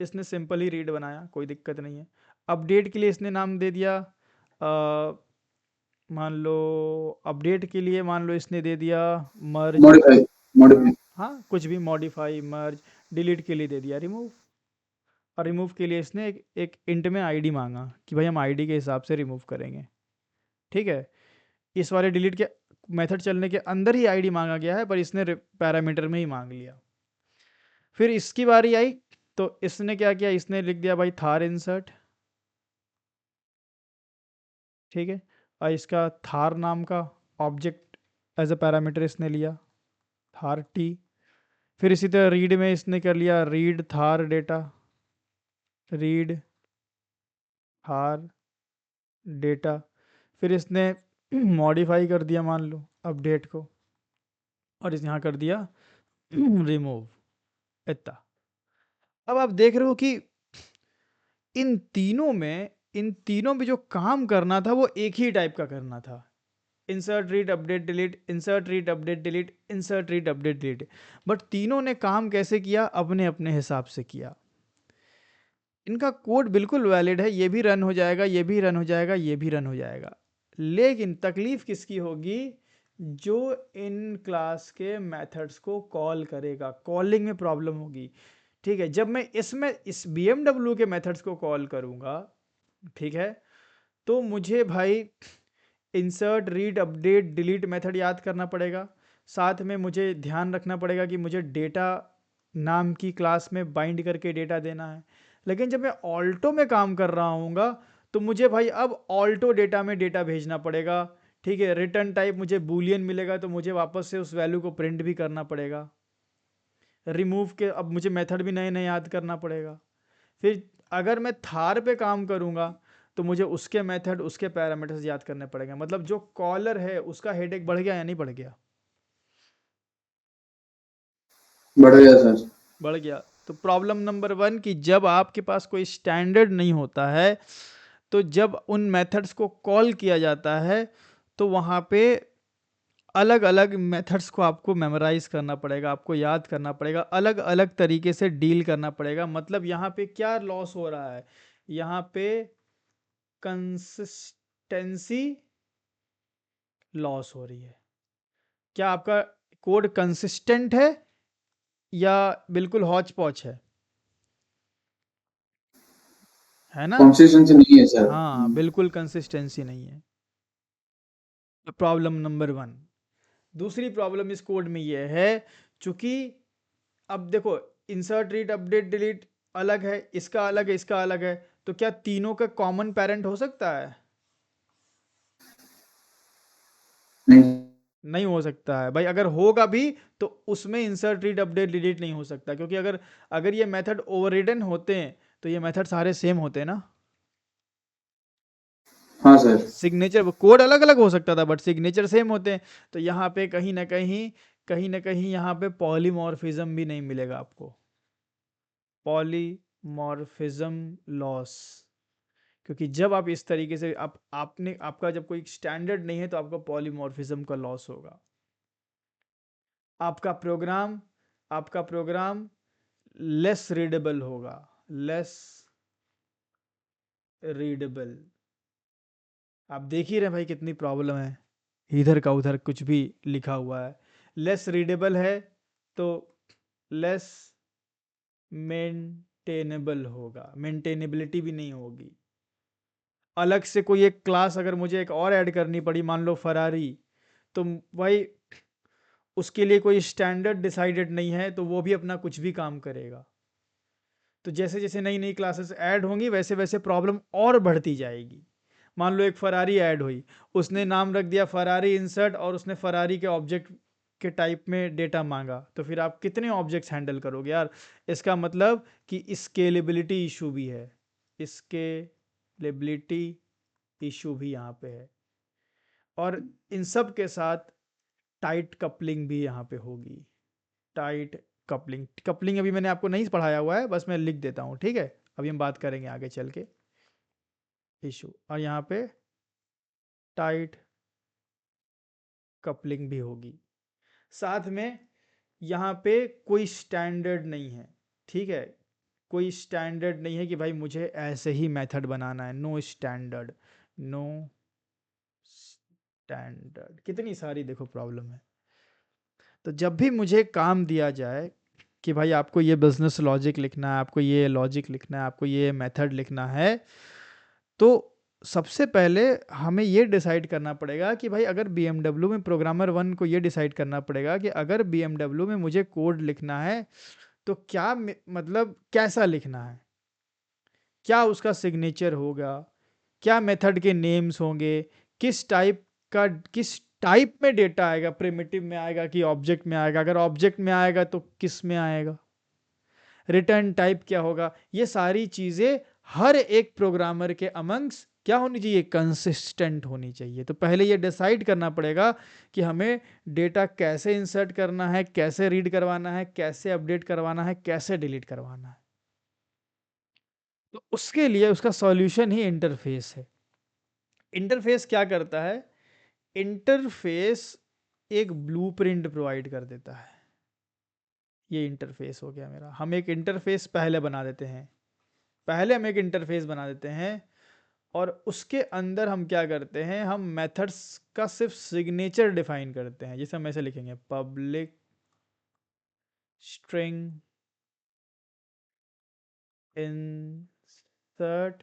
इसने सिंपल ही रीड बनाया, कोई दिक्कत नहीं है। अपडेट के लिए इसने नाम दे दिया मान लो, अपडेट के लिए मान लो इसने दे दिया मर्ज, मॉडिफाई, मॉडिफाई। हाँ कुछ भी, मॉडिफाई, मर्ज। डिलीट के लिए दे दिया रिमूव। और रिमूव के लिए इसने एक इंट में आईडी मांगा कि भाई हम आईडी के हिसाब से रिमूव करेंगे, ठीक है। इस वाले डिलीट के मेथड चलने के अंदर ही आईडी मांगा गया है, पर इसने पैरामीटर में ही मांग लिया। फिर इसकी बारी आई, तो इसने क्या किया, इसने लिख दिया भाई थार इंसर्ट, ठीक है। और इसका थार नाम का ऑब्जेक्ट एज अ पैरामीटर इसने लिया, थार टी। फिर इसी तरह रीड में इसने कर लिया read Thar data, read Thar data. फिर इसने मॉडिफाई कर दिया मान लो अपडेट को, और इस यहाँ कर दिया रिमूव, इतना। अब आप देख रहे हो कि इन तीनों में जो काम करना था वो एक ही टाइप का करना था, insert read update delete, insert read update delete, insert read update delete. But तीनों ने काम कैसे किया? अपने अपने हिसाब से किया। इनका कोड बिल्कुल वैलिड है, ये भी रन हो जाएगा, ये भी रन हो जाएगा, ये भी रन हो जाएगा। लेकिन तकलीफ किसकी होगी? जो इन क्लास के मेथड्स को कॉल करेगा, कॉलिंग में प्रॉब्लम होगी। ठीक है, जब मैं इसमें इस BMW के मेथड्स को कॉल करूंगा, ठीक है, तो मुझे भाई insert read update delete method याद करना पड़ेगा। साथ में मुझे ध्यान रखना पड़ेगा कि मुझे डेटा नाम की क्लास में बाइंड करके डेटा देना है। लेकिन जब मैं ऑल्टो में काम कर रहा हूँगा, तो मुझे भाई अब ऑल्टो डेटा में डेटा भेजना पड़ेगा। ठीक है, रिटर्न टाइप मुझे बूलियन मिलेगा, तो मुझे वापस से उस वैल्यू को प्रिंट भी करना पड़ेगा। रिमूव के अब मुझे मेथड भी नए नए याद करना पड़ेगा। फिर अगर मैं थार पे काम करूंगा, तो मुझे उसके मेथड, उसके पैरामीटर्स याद करने पड़ेंगे। मतलब जो कॉलर है उसका हेडेक बढ़ गया या नहीं बढ़ गया? बढ़ गया सर। बढ़ गया। तो प्रॉब्लम नंबर 1 कि जब आपके पास कोई स्टैंडर्ड नहीं होता है, तो जब उन मेथड्स को कॉल किया जाता है, तो वहाँ पे अलग अलग मेथड्स को आपको मेमोराइज करना पड़ेगा, आपको याद करना पड़ेगा, अलग अलग तरीके से डील करना पड़ेगा। मतलब यहाँ पे क्या लॉस हो रहा है? यहाँ पे कंसिस्टेंसी लॉस हो रही है। क्या आपका कोड कंसिस्टेंट है या बिल्कुल हौच पौच है ना? कंसिस्टेंसी नहीं है सर। हाँ, बिल्कुल कंसिस्टेंसी नहीं है। Problem number 1। दूसरी प्रॉब्लम इस कोड में ये है, चूंकि अब देखो, इंसर्ट रीड अपडेट डिलीट अलग है, इसका अलग है, इसका अलग है, तो क्या तीनों का कॉमन पेरेंट हो सकता है? नहीं। नहीं हो सकता है भाई। अगर होगा भी तो उसमें इंसर्ट रीड अपडेट डिलीट नहीं हो सकता, क्योंकि अगर अगर ये मेथड ओवररिडन होते हैं, तो ये मेथड सारे सेम होते हैं ना। हाँ सर। सिग्नेचर कोड अलग अलग हो सकता था, बट सिग्नेचर सेम होते हैं। तो यहाँ पे कहीं ना कहीं यहाँ पे पॉलीमॉर्फिज्म भी नहीं मिलेगा आपको, पॉलीमॉर्फिज्म लॉस। क्योंकि जब आप इस तरीके से आपने आपका जब कोई स्टैंडर्ड नहीं है, तो आपका पॉलीमॉर्फिज्म का लॉस होगा। आपका प्रोग्राम आपका प्रोग्राम लेस रीडेबल होगा, लेस रीडेबल। आप देख ही रहे भाई कितनी प्रॉब्लम है, इधर का उधर कुछ भी लिखा हुआ है। लेस रीडेबल है तो लेस मेंटेनेबल होगा, मेंटेनेबिलिटी भी नहीं होगी। अलग से कोई एक क्लास अगर मुझे एक और ऐड करनी पड़ी, मान लो फरारी, तो भाई उसके लिए कोई स्टैंडर्ड डिसाइडेड नहीं है, तो वो भी अपना कुछ भी काम करेगा। तो जैसे जैसे नई नई क्लासेस ऐड होंगी, वैसे वैसे प्रॉब्लम और बढ़ती जाएगी। मान लो एक फरारी ऐड हुई, उसने नाम रख दिया फरारी इंसर्ट, और उसने फरारी के ऑब्जेक्ट के टाइप में डेटा मांगा, तो फिर आप कितने ऑब्जेक्ट्स हैंडल करोगे यार? इसका मतलब कि स्केलेबिलिटी इशू भी है, स्केलेबिलिटी इशू भी यहाँ पे है। और इन सब के साथ टाइट कपलिंग भी यहाँ पे होगी। टाइट कपलिंग, कपलिंग अभी मैंने आपको नहीं पढ़ाया हुआ है, बस मैं लिख देता हूँ, ठीक है? अभी हम बात करेंगे आगे चल के इशू। और यहाँ पे टाइट कपलिंग भी होगी। साथ में यहाँ पे कोई स्टैंडर्ड नहीं है, ठीक है? कोई स्टैंडर्ड नहीं है कि भाई मुझे ऐसे ही मेथड बनाना है। No standard, no standard. कितनी सारी देखो प्रॉब्लम है। तो जब भी मुझे काम दिया जाए कि भाई आपको ये बिजनेस लॉजिक लिखना है, आपको ये लॉजिक लिखना है, आपको ये मेथड लिखना है, तो सबसे पहले हमें ये डिसाइड करना पड़ेगा कि भाई अगर BMW में प्रोग्रामर 1 को ये डिसाइड करना पड़ेगा कि अगर BMW में मुझे कोड लिखना है, तो क्या मतलब कैसा लिखना है, क्या उसका सिग्नेचर होगा, क्या मेथड के नेम्स होंगे, किस टाइप का, किस टाइप में डेटा आएगा, प्रिमिटिव में आएगा कि ऑब्जेक्ट में आएगा, अगर ऑब्जेक्ट में आएगा तो किस में आएगा, रिटर्न टाइप क्या होगा। ये सारी चीजें हर एक प्रोग्रामर के अमंग्स क्या होनी चाहिए? कंसिस्टेंट होनी चाहिए। तो पहले ये डिसाइड करना पड़ेगा कि हमें डेटा कैसे इंसर्ट करना है, कैसे रीड करवाना है, कैसे अपडेट करवाना है, कैसे डिलीट करवाना है। तो उसके लिए उसका सॉल्यूशन ही इंटरफेस है। इंटरफेस क्या करता है इंटरफेस एक ब्लूप्रिंट प्रोवाइड कर देता है। ये इंटरफेस हो गया मेरा। हम एक इंटरफेस पहले बना देते हैं, पहले हम एक इंटरफेस बना देते हैं और उसके अंदर हम क्या करते हैं, हम मेथड्स का सिर्फ सिग्नेचर डिफाइन करते हैं। जिसे हम ऐसे लिखेंगे, public string insert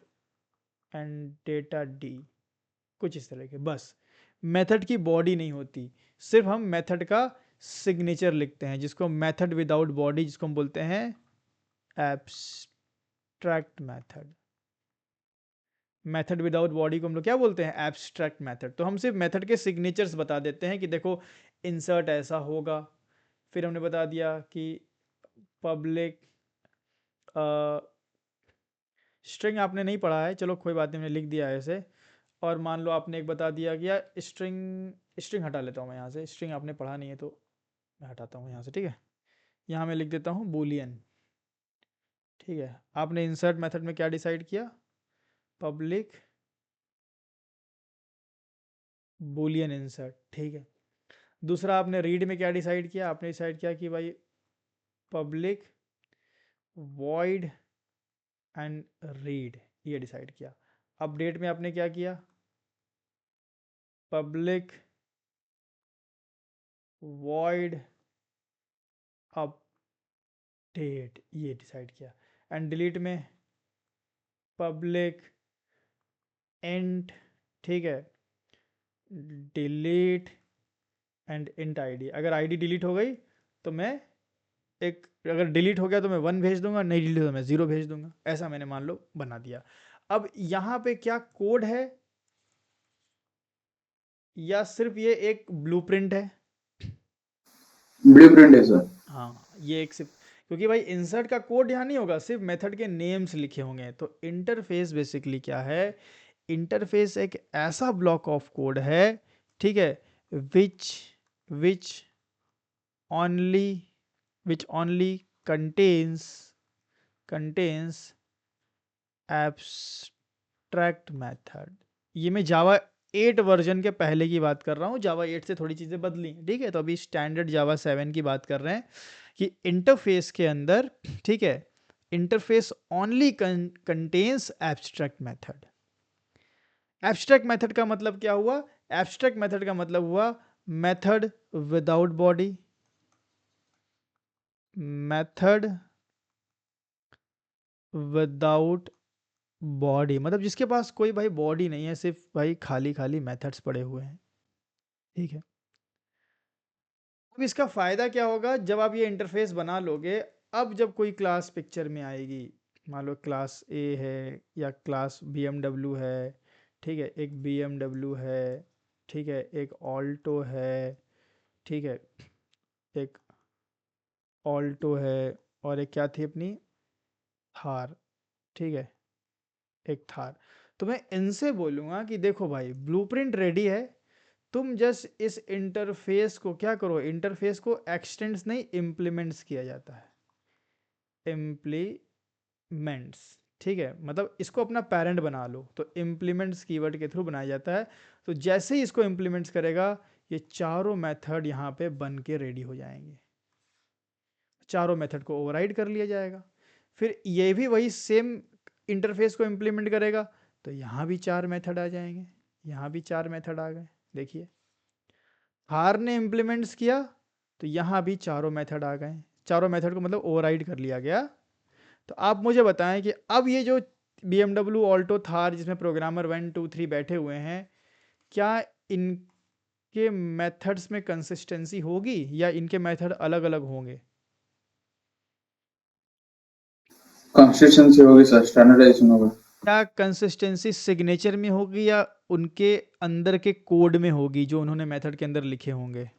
and data D, कुछ इस तरह के। बस मेथड की बॉडी नहीं होती, सिर्फ हम मेथड का सिग्नेचर लिखते हैं, जिसको मेथड विदाउट बॉडी, जिसको हम बोलते हैं abstract method. Method without body को हम लोग क्या बोलते हैं, एब्स्ट्रैक्ट मेथड। तो हम सिर्फ मेथड के सिग्नेचर्स बता देते हैं कि देखो इंसर्ट ऐसा होगा। फिर हमने बता दिया कि पब्लिक स्ट्रिंग आपने नहीं पढ़ा है, चलो कोई बात नहीं, मैंने लिख दिया है ऐसे। और मान लो आपने एक बता दिया कि यार स्ट्रिंग, स्ट्रिंग हटा लेता हूँ मैं यहाँ से, स्ट्रिंग आपने पढ़ा नहीं है तो मैं हटाता हूँ यहाँ से, ठीक है। यहाँ मैं लिख देता हूँ बूलियन, ठीक है। आपने इंसर्ट मेथड में क्या डिसाइड किया, पब्लिक बूलियन इंसर्ट, ठीक है। दूसरा आपने रीड में क्या डिसाइड किया, आपने डिसाइड किया कि भाई पब्लिक वॉइड एंड रीड, ये डिसाइड किया। अपडेट में आपने क्या किया, पब्लिक वॉइड अपडेट, ये डिसाइड किया। एंड डिलीट में पब्लिक एंड, ठीक है, डिलीट एंड इंट आईडी। अगर आईडी डिलीट हो गई तो मैं एक, अगर डिलीट हो गया तो मैं 1 भेज दूंगा, नहीं डिलीट तो मैं 0 भेज दूंगा। ऐसा मैंने मान लो बना दिया। अब यहाँ पे क्या कोड है या सिर्फ ये एक ब्लूप्रिंट है? ब्लूप्रिंट है सर। हाँ, ये एक सिर्फ, क्योंकि भाई इंसर्ट का कोड यहाँ नहीं होगा, सिर्फ मेथड के नेम्स लिखे होंगे। तो इंटरफेस बेसिकली क्या है, इंटरफेस एक ऐसा ब्लॉक ऑफ कोड है, ठीक है, which which only which only contains abstract method। ये मैं जावा 8 वर्जन के पहले की बात कर रहा हूँ, जावा 8 से थोड़ी चीज़ें बदली, ठीक है। तो अभी स्टैंडर्ड जावा 7 की बात कर रहे हैं कि इंटरफेस के अंदर, ठीक है, interface only contains abstract method. Abstract method का मतलब क्या हुआ, एब्स्ट्रैक्ट मेथड का मतलब हुआ method without body, method without body, मतलब जिसके पास कोई भाई बॉडी नहीं है, सिर्फ भाई खाली खाली मेथड्स पड़े हुए हैं, ठीक है। अब इसका फ़ायदा क्या होगा, जब आप ये इंटरफेस बना लोगे, अब जब कोई क्लास पिक्चर में आएगी, मान लो क्लास ए है या क्लास BMW है, ठीक है, एक BMW है, ठीक है, एक ऑल्टो है, ठीक है, एक ऑल्टो है, और एक क्या थी अपनी, थार, ठीक है, एक थार। तो मैं इनसे बोलूँगा कि देखो भाई ब्लूप्रिंट रेडी है, तुम जस्ट इस इंटरफेस को क्या करो, इंटरफेस को एक्सटेंड्स नहीं, इम्प्लीमेंट्स किया जाता है, इम्प्लीमेंट्स, ठीक है। मतलब इसको अपना पेरेंट बना लो, तो इम्प्लीमेंट्स कीवर्ड के थ्रू बनाया जाता है। तो जैसे ही इसको इम्प्लीमेंट्स करेगा, ये चारों मेथड यहाँ पे बन के रेडी हो जाएंगे, चारों मेथड को ओवरराइड कर लिया जाएगा। फिर ये भी वही सेम इंटरफेस को इम्प्लीमेंट करेगा, तो यहाँ भी 4 मेथड आ जाएंगे, यहाँ भी 4 मेथड आ गए। देखिए हार ने इम्प्लीमेंट्स किया तो यहाँ भी चारों मेथड आ गए, चारों मेथड को मतलब ओवरराइड कर लिया गया। तो आप मुझे बताएं कि अब ये जो BMW ऑल्टो थार जिसमें प्रोग्रामर 1 2 3 बैठे हुए हैं, क्या इनके मेथड्स में कंसिस्टेंसी होगी या इनके मेथड अलग अलग होंगे? कंसिस्टेंसी होगी सर, स्टैंडर्डाइजेशन होगा। क्या कंसिस्टेंसी सिग्नेचर में होगी या उनके अंदर के कोड में होगी जो उन्होंने मेथड के अंदर लिखे होंगे?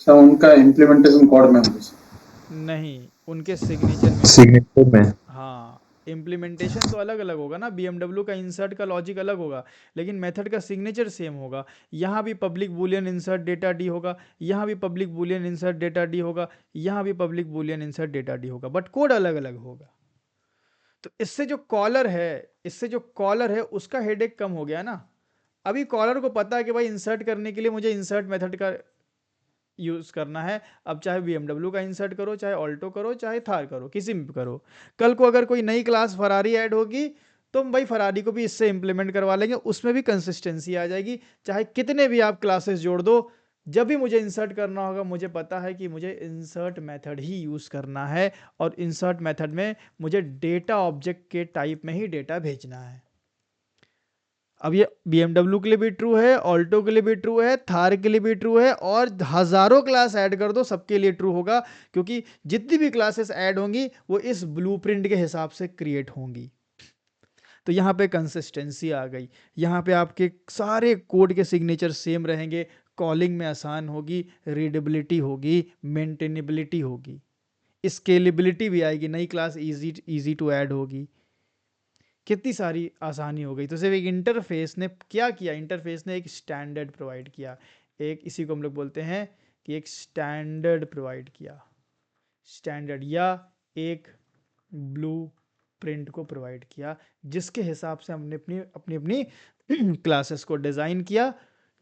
सर उनका इम्प्लीमेंटेशन कोड में होगा सर। नहीं, उनके सिग्नेचर में होगा। सिग्नेचर में। हाँ, इम्प्लीमेंटेशन तो अलग अलग होगा ना, BMW का इंसर्ट का लॉजिक अलग होगा, लेकिन मेथड का सिग्नेचर सेम होगा। यहाँ भी public Boolean insert data D होगा, यहाँ भी public Boolean insert data D होगा, यहाँ भी public Boolean insert data D होगा, बट कोड अलग अलग होगा। तो इससे जो कॉलर है, इससे जो कॉलर है उसका हेडेक कम हो गया ना। अभी कॉलर को पता है कि भाई इंसर्ट करने के लिए मुझे इंसर्ट मेथड का यूज़ करना है। अब चाहे BMW का इंसर्ट करो, चाहे ऑल्टो करो, चाहे थार करो, किसी में भी करो। कल को अगर कोई नई क्लास फरारी ऐड होगी तो हम भाई फरारी को भी इससे इंप्लीमेंट करवा लेंगे, उसमें भी कंसिस्टेंसी आ जाएगी। चाहे कितने भी आप क्लासेस जोड़ दो, जब भी मुझे इंसर्ट करना होगा मुझे पता है कि मुझे इंसर्ट मेथड ही यूज़ करना है, और इंसर्ट मेथड में मुझे डेटा ऑब्जेक्ट के टाइप में ही डेटा भेजना है। अब ये BMW के लिए भी ट्रू है, ऑल्टो के लिए भी ट्रू है, थार के लिए भी ट्रू है, और हजारों क्लास ऐड कर दो सबके लिए ट्रू होगा, क्योंकि जितनी भी क्लासेस ऐड होंगी वो इस ब्लूप्रिंट के हिसाब से क्रिएट होंगी। तो यहाँ पे कंसिस्टेंसी आ गई, यहाँ पे आपके सारे कोड के सिग्नेचर सेम रहेंगे, कॉलिंग में आसान होगी, रीडेबिलिटी होगी, मेंटेनेबिलिटी होगी, स्केलेबिलिटी भी आएगी, नई क्लास इजी टू ऐड होगी, कितनी सारी आसानी हो गई। तो सिर्फ एक इंटरफेस ने क्या किया, इंटरफेस ने एक स्टैंडर्ड प्रोवाइड किया, एक इसी को हम लोग बोलते हैं कि एक स्टैंडर्ड प्रोवाइड किया, स्टैंडर्ड या एक ब्लू प्रिंट को प्रोवाइड किया, जिसके हिसाब से हमने अपनी अपनी अपनी क्लासेस को डिज़ाइन किया,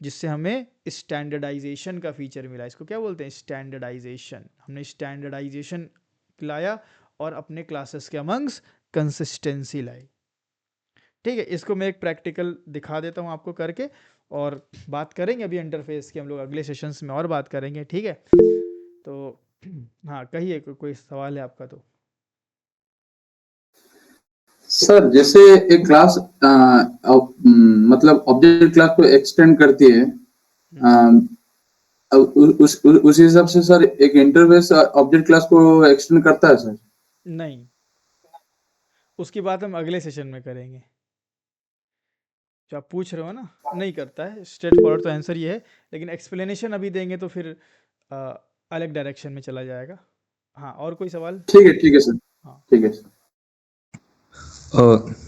जिससे हमें स्टैंडर्डाइजेशन का फीचर मिला। इसको क्या बोलते हैं, स्टैंडर्डाइजेशन। हमने स्टैंडर्डाइजेशन लाया और अपने क्लासेस के अमंग्स कंसिस्टेंसी लाई। ठीक है, इसको मैं एक प्रैक्टिकल दिखा देता हूँ आपको करके, और बात करेंगे अभी इंटरफेस की, हम लोग अगले सेशंस में और बात करेंगे। ठीक है, तो हाँ कहिए, कोई सवाल है आपका तो। सर जैसे एक क्लास मतलब ऑब्जेक्ट क्लास को एक्सटेंड करती है, उस हिसाब से सर एक इंटरफेस ऑब्जेक्ट क्लास को एक्सटेंड करता है सर? नहीं, उसकी बात हम अगले सेशन में करेंगे। जो आप पूछ रहे हो ना, नहीं करता है, स्ट्रेट फॉरवर्ड तो आंसर ये है, लेकिन एक्सप्लेनेशन अभी देंगे तो फिर अलग डायरेक्शन में चला जाएगा। हाँ, और कोई सवाल? ठीक है सर, हाँ, ठीक है सर।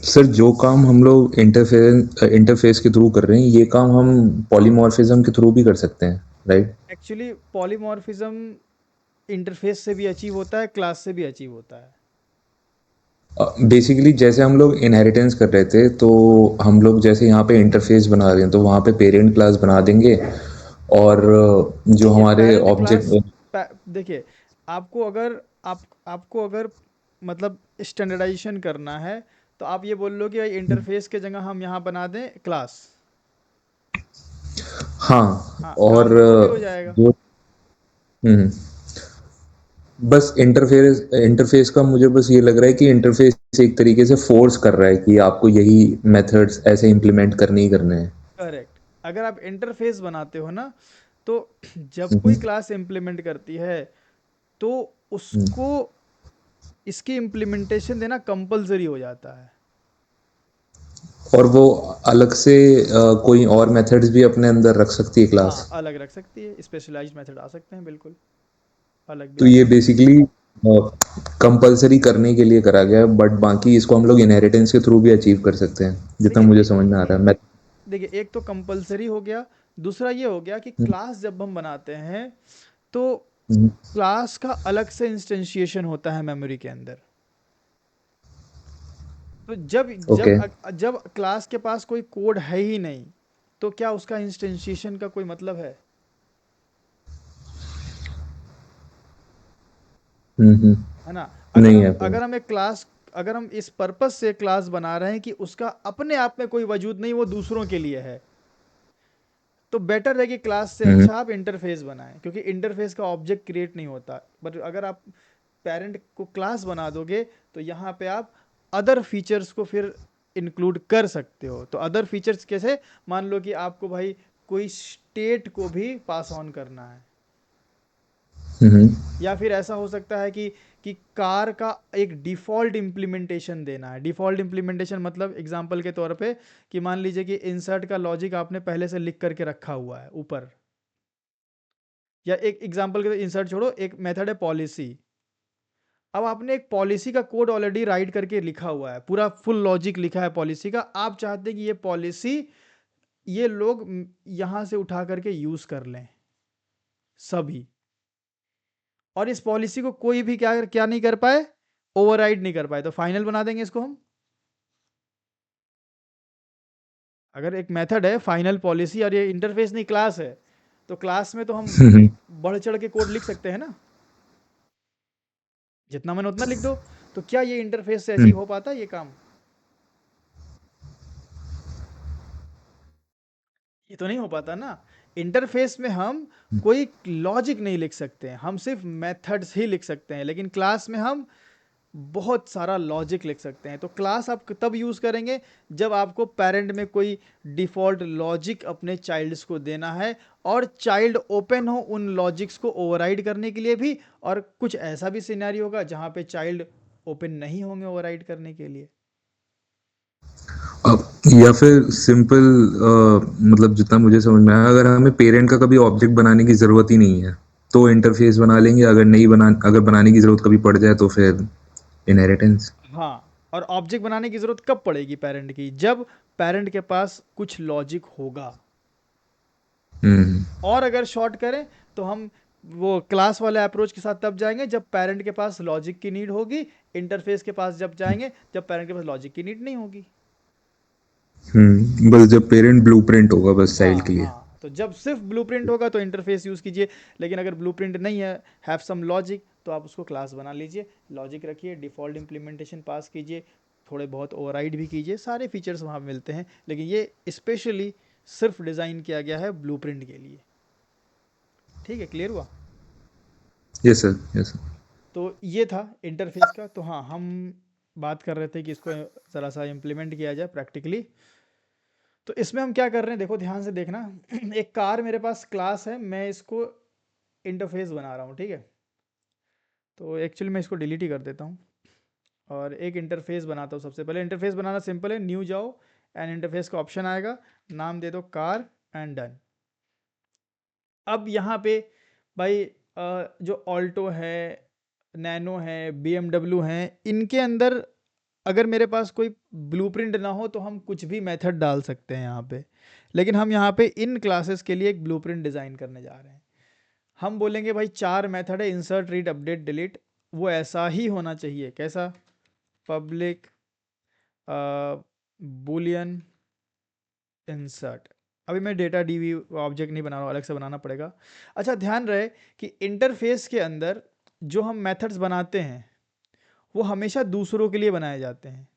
सर जो काम हम लोग इंटरफेस के थ्रू कर रहे हैं, ये काम हम पॉलीमॉर्फिज्म के थ्रू भी कर सकते हैं, राइट? एक्चुअली पॉलीमॉर्फिज्म इंटरफेस से भी अचीव होता है, क्लास से भी अचीव होता है। बेसिकली जैसे हम लोग इनहेरिटेंस कर रहे थे, तो हम लोग जैसे यहाँ पे इंटरफेस बना रहे हैं, तो वहाँ पे पेरेंट क्लास बना देंगे, और जो देखिए हमारे पेरेंट क्लास, ऑब्जेक्ट। देखिए आपको अगर आपको अगर मतलब स्टैंडर्डाइजेशन करना है, तो आप ये बोल लो कि भाई इंटरफेस के जगह हम यहाँ बना दें क्लास। हाँ, हाँ, और काम तो वो भी हो जाएगा। जो हम्म, बस इंटरफेस इंटरफेस का मुझे बस ये लग रहा है कि इंटरफेस एक तरीके से फोर्स कर रहा है कि आपको यही मेथड्स ऐसे इम्प्लीमेंट करने ही करने हैं। करेक्ट, अगर आप इंटरफेस बनाते हो ना, तो जब कोई हम्म, क्लास इम्प्लीमेंट करती है तो हम्म। उसको इसकी इम्प्लीमेंटेशन देना कंपलसरी हो जाता है। और वो अलग से कोई और मेथड्स भी अपने अंदर रख सकती है क्लास। हाँ, अलग रख सकती है, स्पेशलाइज्ड मेथड आ सकते हैं, बिल्कुल अलग भी तो आ ये सकते हैं। बेसिकली कंपलसरी करने के लिए करा गया है, बट बाकी इसको हम लोग इनहेरिटेंस के थ्रू भी अचीव कर सकते हैं, जितना देखिए मुझे समझ में आ रहा है। मैं देखिए, एक तो कंपलसरी हो गया, दूसरा ये हो गया कि क्लास जब हम बनाते हैं तो क्लास का अलग से इंस्टेंशिएशन होता है मेमोरी के अंदर। तो जब जब ओके। जब क्लास के पास कोई कोड है ही नहीं, तो क्या उसका इंस्टेंशिएशन का कोई मतलब है? है ना? नहीं है कोई। अगर हम एक क्लास, अगर हम इस पर्पस से क्लास बना रहे हैं कि उसका अपने आप में कोई वजूद नहीं, वो दूसरों के लिए है, तो बेटर है कि क्लास से हम्म, अच्छा आप इंटरफेस बनाएं, क्योंकि इंटरफेस का ऑब्जेक्ट क्रिएट नहीं होता। बट अगर आप पेरेंट को क्लास बना दोगे, तो यहाँ पे आप अदर फीचर्स को फिर इंक्लूड कर सकते हो। तो अदर फीचर्स कैसे, मान लो कि आपको भाई कोई स्टेट को भी पास ऑन करना है, हम्म। या फिर ऐसा हो सकता है कि कार का एक डिफ़ॉल्ट इम्प्लीमेंटेशन देना है। डिफ़ॉल्ट इम्प्लीमेंटेशन मतलब एग्जांपल के तौर पे कि मान लीजिए कि इंसर्ट का लॉजिक आपने पहले से लिख करके रखा हुआ है ऊपर, या एक एग्जांपल के, इंसर्ट छोड़ो, एक मेथड है पॉलिसी। अब आपने एक पॉलिसी का कोड ऑलरेडी राइट करके लिखा हुआ है, पूरा फुल लॉजिक लिखा है पॉलिसी का, आप चाहते हैं कि ये पॉलिसी ये लोग यहाँ से उठा करके यूज़ कर लें सभी, और इस पॉलिसी को कोई भी क्या क्या नहीं कर पाए, ओवरराइड नहीं कर पाए, तो फाइनल बना देंगे इसको हम। अगर एक मेथड है फाइनल पॉलिसी और ये इंटरफेस नहीं क्लास है, तो क्लास में तो हम बढ़ चढ़ के कोड लिख सकते हैं ना, जितना मैंने उतना लिख दो। तो क्या ये इंटरफेस से अचीव हो पाता है ये काम? ये तो नहीं हो पाता ना। इंटरफेस में हम कोई लॉजिक नहीं लिख सकते हैं, हम सिर्फ मेथड्स ही लिख सकते हैं, लेकिन क्लास में हम बहुत सारा लॉजिक लिख सकते हैं। तो क्लास आप तब यूज़ करेंगे जब आपको पेरेंट में कोई डिफ़ॉल्ट लॉजिक अपने चाइल्ड्स को देना है, और चाइल्ड ओपन हो उन लॉजिक्स को ओवरराइड करने के लिए भी, और कुछ ऐसा भी सिनेरियो होगा जहाँ पे चाइल्ड ओपन नहीं होंगे ओवरराइड करने के लिए। या फिर सिंपल मतलब जितना मुझे समझ में आया, अगर हमें पेरेंट का कभी ऑब्जेक्ट बनाने की जरूरत ही नहीं है तो इंटरफेस बना लेंगे, अगर बनाने की जरूरत कभी पड़ जाए तो फिर इनहेरिटेंस। हाँ, और ऑब्जेक्ट बनाने की ज़रूरत कब पड़ेगी पेरेंट की? जब पेरेंट के पास कुछ लॉजिक होगा। और अगर शॉर्ट करें तो हम वो क्लास वाले अप्रोच के साथ तब जाएंगे जब पेरेंट के पास लॉजिक की नीड होगी, इंटरफेस के पास जब जाएंगे जब पेरेंट के पास लॉजिक की नीड नहीं होगी। बस जब पेरेंट ब्लूप्रिंट होगा बस चाइल्ड हाँ के लिए। हाँ, तो जब सिर्फ ब्लूप्रिंट होगा तो इंटरफेस यूज़ कीजिए, लेकिन अगर ब्लूप्रिंट नहीं है, हैव सम लॉजिक, तो आप उसको क्लास बना लीजिए, लॉजिक रखिए, डिफ़ॉल्ट इम्प्लीमेंटेशन पास कीजिए, थोड़े बहुत ओवरराइड भी कीजिए, सारे फीचर्स वहाँ मिलते हैं। लेकिन ये स्पेशली सिर्फ डिज़ाइन किया गया है ब्लूप्रिंट के लिए। ठीक है, क्लियर हुआ? Yes sir, yes sir. तो ये था इंटरफेस का। तो हाँ, हम बात कर रहे थे कि इसको ज़रा सा इम्प्लीमेंट किया जाए प्रैक्टिकली। तो इसमें हम क्या कर रहे हैं, देखो ध्यान से देखना। एक कार मेरे पास क्लास है, मैं इसको इंटरफेस बना रहा हूँ, ठीक है। तो एक्चुअली मैं इसको डिलीट ही कर देता हूँ और एक इंटरफेस बनाता हूँ। सबसे पहले इंटरफेस बनाना सिंपल है, न्यू जाओ एंड इंटरफेस का ऑप्शन आएगा, नाम दे दो कार एंड डन। अब यहाँ पे भाई जो ऑल्टो है, नैनो है, BMW हैं, इनके अंदर अगर मेरे पास कोई ब्लूप्रिंट ना हो तो हम कुछ भी मेथड डाल सकते हैं यहाँ पे। लेकिन हम यहाँ पे इन क्लासेस के लिए एक ब्लूप्रिंट डिज़ाइन करने जा रहे हैं। हम बोलेंगे भाई 4 मेथड है, इंसर्ट, रीड, अपडेट, डिलीट। वो ऐसा ही होना चाहिए, कैसा? Public Boolean insert. अभी मैं डेटा डीबी ऑब्जेक्ट नहीं बना रहा हूँ, अलग से बनाना पड़ेगा। अच्छा, ध्यान रहे कि इंटरफेस के अंदर जो हम मेथड्स बनाते हैं वो हमेशा दूसरों के लिए बनाए जाते हैं।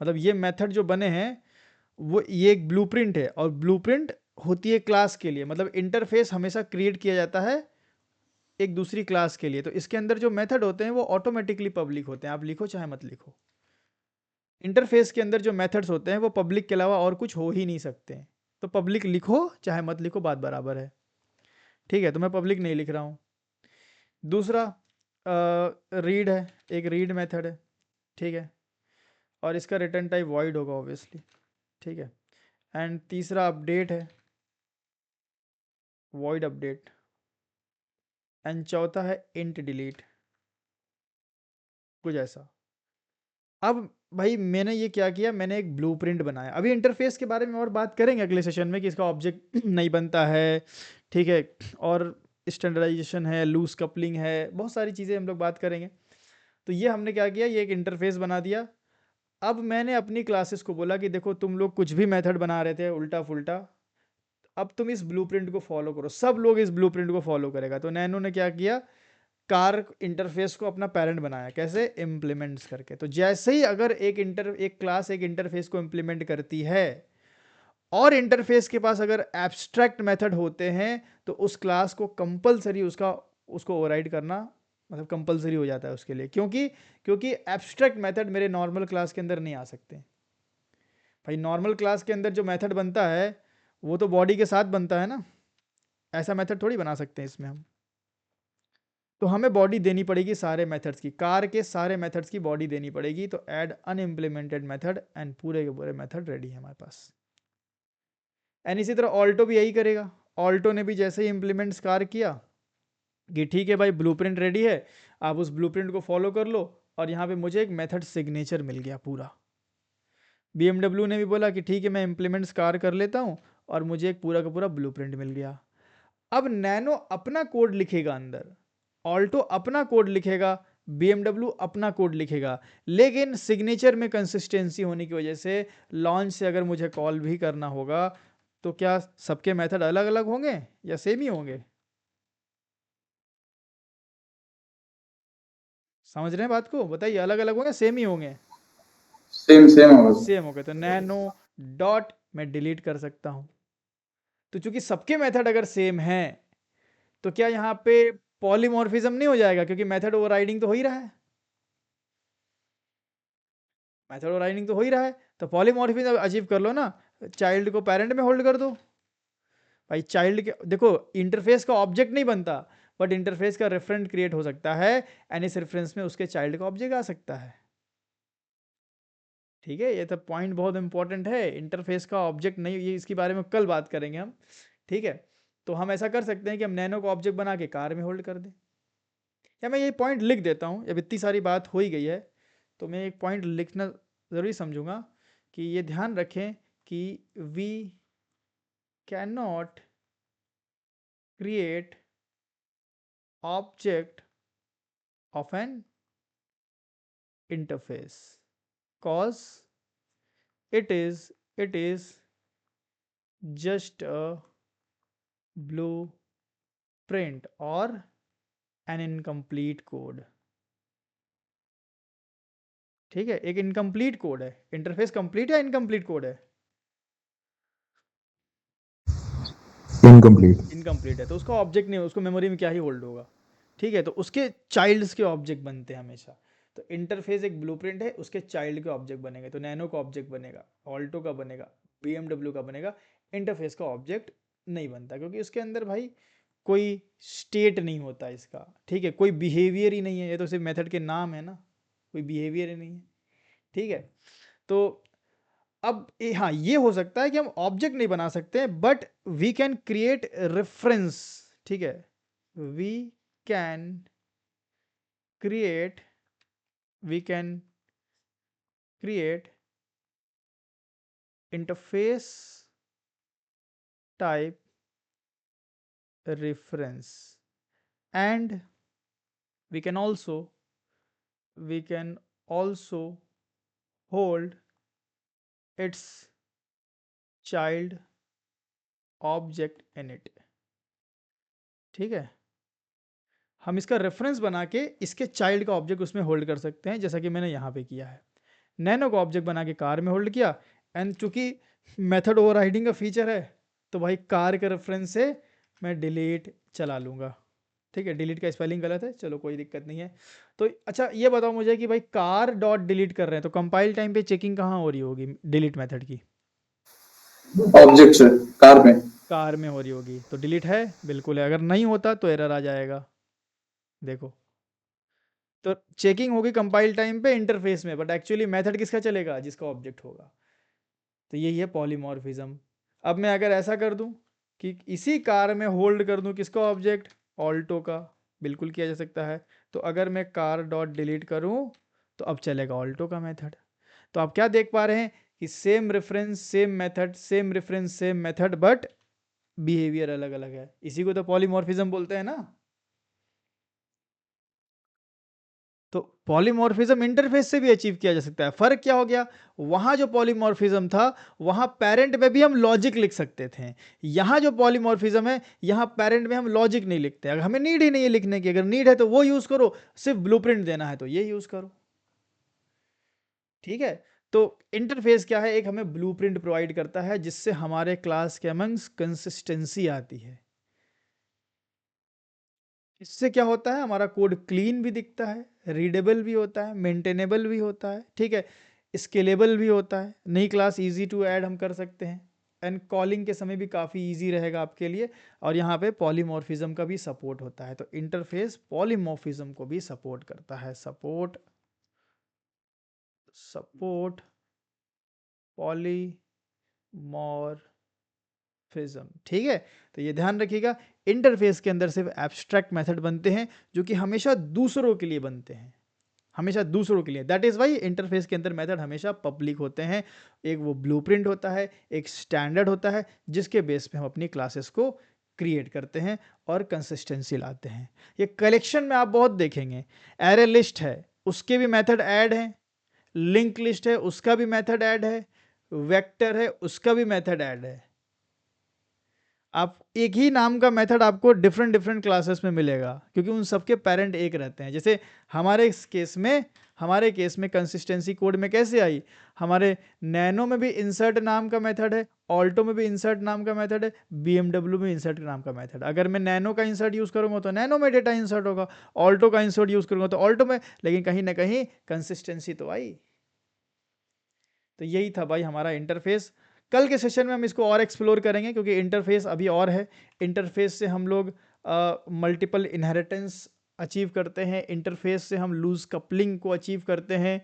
मतलब ये मेथड जो बने हैं वो, ये एक ब्लूप्रिंट है, और ब्लूप्रिंट होती है क्लास के लिए। मतलब इंटरफेस हमेशा क्रिएट किया जाता है एक दूसरी क्लास के लिए। तो इसके अंदर जो मेथड होते हैं वो ऑटोमेटिकली पब्लिक होते हैं, आप लिखो चाहे मत लिखो। इंटरफेस के अंदर जो मेथड्स होते हैं वो पब्लिक के अलावा और कुछ हो ही नहीं सकते हैं। तो पब्लिक लिखो चाहे मत लिखो, बात बराबर है। ठीक है, तो मैं पब्लिक नहीं लिख रहा हूँ। दूसरा रीड है, एक रीड मेथड है, ठीक है, और इसका रिटर्न टाइप वॉइड होगा ऑब्वियसली, ठीक है। एंड तीसरा अपडेट है, वॉइड अपडेट। एंड चौथा है इंट डिलीट, कुछ ऐसा। अब भाई मैंने ये क्या किया, मैंने एक ब्लूप्रिंट बनाया। अभी इंटरफेस के बारे में और बात करेंगे अगले सेशन में कि इसका ऑब्जेक्ट नहीं बनता है, ठीक है, और स्टैंडर्डाइजेशन है, लूज कपलिंग है, बहुत सारी चीज़ें हम लोग बात करेंगे। तो ये हमने क्या किया, ये एक इंटरफेस बना दिया। अब मैंने अपनी क्लासेस को बोला कि देखो तुम लोग कुछ भी मेथड बना रहे थे उल्टा फुल्टा, अब तुम इस ब्लूप्रिंट को फॉलो करो। सब लोग इस ब्लूप्रिंट को फॉलो करेगा। तो नैनो ने क्या किया, कार इंटरफेस को अपना पेरेंट बनाया, कैसे? इम्प्लीमेंट्स करके। तो जैसे ही अगर एक क्लास एक इंटरफेस को इम्प्लीमेंट करती है और इंटरफेस के पास अगर एब्स्ट्रैक्ट मेथड होते हैं तो उस क्लास को कंपलसरी उसको ओवरराइड करना मतलब कंपलसरी हो जाता है उसके लिए। क्योंकि एब्स्ट्रैक्ट मेथड मेरे नॉर्मल क्लास के अंदर नहीं आ सकते भाई। नॉर्मल क्लास के अंदर जो मेथड बनता है वो तो बॉडी के साथ बनता है ना, ऐसा मेथड थोड़ी बना सकते हैं इसमें हम। तो हमें बॉडी देनी पड़ेगी सारे मेथड्स की, कार के सारे मेथड्स की बॉडी देनी पड़ेगी। तो ऐड अनइम्प्लीमेंटेड मेथड, एंड पूरे के पूरे मेथड रेडी है हमारे पास। एंड इसी तरह ऑल्टो भी यही करेगा। ऑल्टो ने भी जैसे ही इम्प्लीमेंट्स कार किया कि ठीक है भाई ब्लूप्रिंट रेडी है, आप उस ब्लूप्रिंट को फॉलो कर लो, और यहाँ पे मुझे एक मेथड सिग्नेचर मिल गया पूरा। BMW ने भी बोला कि ठीक है मैं इम्प्लीमेंट्स कार कर लेता हूँ, और मुझे एक पूरा का पूरा ब्लूप्रिंट मिल गया। अब नैनो अपना कोड लिखेगा अंदर, ऑल्टो अपना कोड लिखेगा, BMW अपना कोड लिखेगा, लेकिन सिग्नेचर में कंसिस्टेंसी होने की वजह से लॉन्च से अगर मुझे कॉल भी करना होगा तो क्या सबके मेथड अलग अलग होंगे या सेम ही होंगे? समझ रहे हैं बात को? बताइए, अलग अलग होंगे सेम ही होंगे? सेम सेम होगा सर। सेम होगा तो नैनो डॉट मैं डिलीट कर सकता हूं। तो चूंकि सबके मेथड अगर सेम है तो क्या यहाँ पे पॉलीमॉर्फिज्म नहीं हो जाएगा? क्योंकि मेथड ओवरराइडिंग तो हो ही रहा है, मेथड ओवरराइडिंग तो हो ही रहा है, तो पॉलीमॉर्फिज्म अचीव कर लो ना। चाइल्ड को पेरेंट में होल्ड कर दो भाई। चाइल्ड के देखो, इंटरफेस का ऑब्जेक्ट नहीं बनता, बट इंटरफेस का रेफरेंट क्रिएट हो सकता है, एंड इस रेफरेंस में उसके चाइल्ड का ऑब्जेक्ट आ सकता है। ठीक है, ये तो पॉइंट बहुत इंपॉर्टेंट है। इंटरफेस का ऑब्जेक्ट नहीं, ये इसके बारे में कल बात करेंगे हम। ठीक है, तो हम ऐसा कर सकते हैं कि हम नैनो को ऑब्जेक्ट बना के कार में होल्ड कर दें, या मैं ये पॉइंट लिख देता हूँ। अब इतनी सारी बात हो ही गई है तो मैं एक पॉइंट लिखना ज़रूरी समझूंगा कि ये ध्यान रखें कि we can not create object of an interface cause it is just a blueprint or an incomplete code। ठीक है, एक इनकम्प्लीट कोड है। इंटरफेस कंप्लीट या इनकम्प्लीट कोड है? इनकम्प्लीट। इनकम्प्लीट है तो उसका ऑब्जेक्ट नहीं, उसको मेमोरी में क्या ही होल्ड होगा। ठीक है, तो उसके चाइल्ड्स के ऑब्जेक्ट बनते हैं हमेशा। तो इंटरफेस एक ब्लूप्रिंट है, उसके चाइल्ड के ऑब्जेक्ट बनेंगे। तो नैनो का ऑब्जेक्ट बनेगा, ऑल्टो का बनेगा, BMW का बनेगा। इंटरफेस का ऑब्जेक्ट नहीं बनता क्योंकि उसके अंदर भाई कोई स्टेट नहीं होता इसका। ठीक है, कोई बिहेवियर ही नहीं है, ये तो सिर्फ मेथड के नाम है ना, कोई बिहेवियर ही नहीं है। ठीक है, तो अब हाँ, ये हो सकता है कि हम ऑब्जेक्ट नहीं बना सकते, but we can create reference. ठीक है, we can create we can create interface type reference, and we can also hold its child object in it। ठीक है, हम इसका रेफरेंस बना के इसके चाइल्ड का ऑब्जेक्ट उसमें होल्ड कर सकते हैं, जैसा कि मैंने यहाँ पे किया है। नैनो का ऑब्जेक्ट बना के कार में होल्ड किया, एंड चूंकि मेथड ओवरराइडिंग का फीचर है तो भाई कार के रेफरेंस से मैं डिलीट चला लूँगा। ठीक है, डिलीट का स्पेलिंग गलत है, चलो कोई दिक्कत नहीं है। तो अच्छा ये बताओ मुझे कि भाई कार डॉट डिलीट कर रहे हैं तो कंपाइल टाइम पे चेकिंग कहाँ हो रही होगी डिलीट मेथड की? ऑब्जेक्ट से कार में। कार में हो रही होगी, तो डिलीट है, बिल्कुल है। अगर नहीं होता तो एरर आ जाएगा। देखो, तो चेकिंग होगी कंपाइल टाइम पे इंटरफेस में, बट एक्चुअली मेथड किसका चलेगा? जिसका ऑब्जेक्ट होगा। तो यही है पॉलीमॉर्फिज्म। अब मैं अगर ऐसा कर दूं कि इसी कार में होल्ड कर दूं किसका ऑब्जेक्ट? ऑल्टो का, बिल्कुल किया जा सकता है। तो अगर मैं कार डॉट डिलीट करूं तो अब चलेगा ऑल्टो का मेथड। तो आप क्या देख पा रहे हैं कि same reference same method, same reference same method, but behaviour अलग अलग है। इसी को तो पॉलीमॉर्फिज्म बोलते हैं ना। तो पॉलीमॉर्फिज्म इंटरफेस से भी अचीव किया जा सकता है। फर्क क्या हो गया? वहां जो पॉलीमॉर्फिज्म था वहां पेरेंट में भी हम लॉजिक लिख सकते थे। यहां जो पॉलीमॉर्फिज्म है, यहां पेरेंट में हम लॉजिक नहीं लिखते। अगर हमें नीड ही नहीं है लिखने की, अगर नीड है तो वो यूज करो, सिर्फ ब्लूप्रिंट देना है तो ये यूज करो। ठीक है, तो इंटरफेस क्या है? एक हमें ब्लूप्रिंट प्रोवाइड करता है जिससे हमारे क्लास के अमंग्स कंसिस्टेंसी आती है। इससे क्या होता है? हमारा कोड क्लीन भी दिखता है, रीडेबल भी होता है, मेंटेनेबल भी होता है। ठीक है, स्केलेबल भी होता है। नई क्लास इजी टू ऐड हम कर सकते हैं, एंड कॉलिंग के समय भी काफ़ी इजी रहेगा आपके लिए। और यहाँ पे पॉलीमॉर्फिज्म का भी सपोर्ट होता है। तो इंटरफेस पॉलीमॉर्फिज्म को भी सपोर्ट करता है। Support polymorphism. ठीक है, तो ये ध्यान रखिएगा, इंटरफेस के अंदर सिर्फ एब्स्ट्रैक्ट मेथड बनते हैं जो कि हमेशा दूसरों के लिए बनते हैं, हमेशा दूसरों के लिए। दैट इज वाई इंटरफेस के अंदर मेथड हमेशा पब्लिक होते हैं। एक वो ब्लूप्रिंट होता है, एक स्टैंडर्ड होता है जिसके बेस पे हम अपनी क्लासेस को क्रिएट करते हैं और कंसिस्टेंसी लाते हैं। ये कलेक्शन में आप बहुत देखेंगे, एरे लिस्ट है उसके भी मेथड ऐड हैं, लिंक लिस्ट है उसका भी मेथड ऐड है, वेक्टर है उसका भी मेथड ऐड है। आप एक ही नाम का मेथड आपको डिफरेंट डिफरेंट क्लासेस में मिलेगा क्योंकि उन सबके पेरेंट एक रहते हैं। जैसे हमारे केस में कंसिस्टेंसी कोड में कैसे आई, हमारे नैनो में भी इंसर्ट नाम का मेथड है, ऑल्टो में भी इंसर्ट नाम का मेथड है, BMW में इंसर्ट नाम का मेथड। अगर मैं नैनो का इंसर्ट यूज़ करूँगा तो नैनो में डेटा इंसर्ट होगा, ऑल्टो का इंसर्ट यूज़ करूँगा तो ऑल्टो में, लेकिन कहीं ना कहीं कंसिस्टेंसी तो आई। तो यही था भाई हमारा इंटरफेस। कल के सेशन में हम इसको और एक्सप्लोर करेंगे क्योंकि इंटरफेस अभी और है। इंटरफेस से हम लोग मल्टीपल इनहेरिटेंस अचीव करते हैं, इंटरफेस से हम लूज कपलिंग को अचीव करते हैं,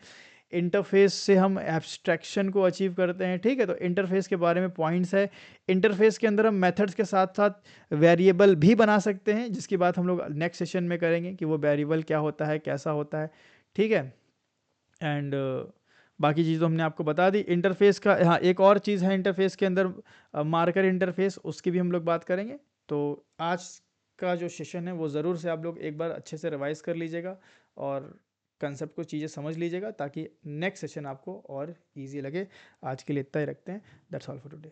इंटरफेस से हम एब्स्ट्रैक्शन को अचीव करते हैं। ठीक है, तो इंटरफेस के बारे में पॉइंट्स है। इंटरफेस के अंदर हम मेथड्स के साथ साथ वेरिएबल भी बना सकते हैं, जिसकी बात हम लोग नेक्स्ट सेशन में करेंगे कि वो वेरिएबल क्या होता है, कैसा होता है। ठीक है, एंड बाकी चीज़ तो हमने आपको बता दी। इंटरफेस का, हाँ एक और चीज़ है इंटरफेस के अंदर, मार्कर इंटरफेस, उसकी भी हम लोग बात करेंगे। तो आज का जो सेशन है वो ज़रूर से आप लोग एक बार अच्छे से रिवाइज कर लीजिएगा और कंसेप्ट को चीज़ें समझ लीजिएगा ताकि नेक्स्ट सेशन आपको और इजी लगे। आज के लिए इतना ही रखते हैं। That's all for today.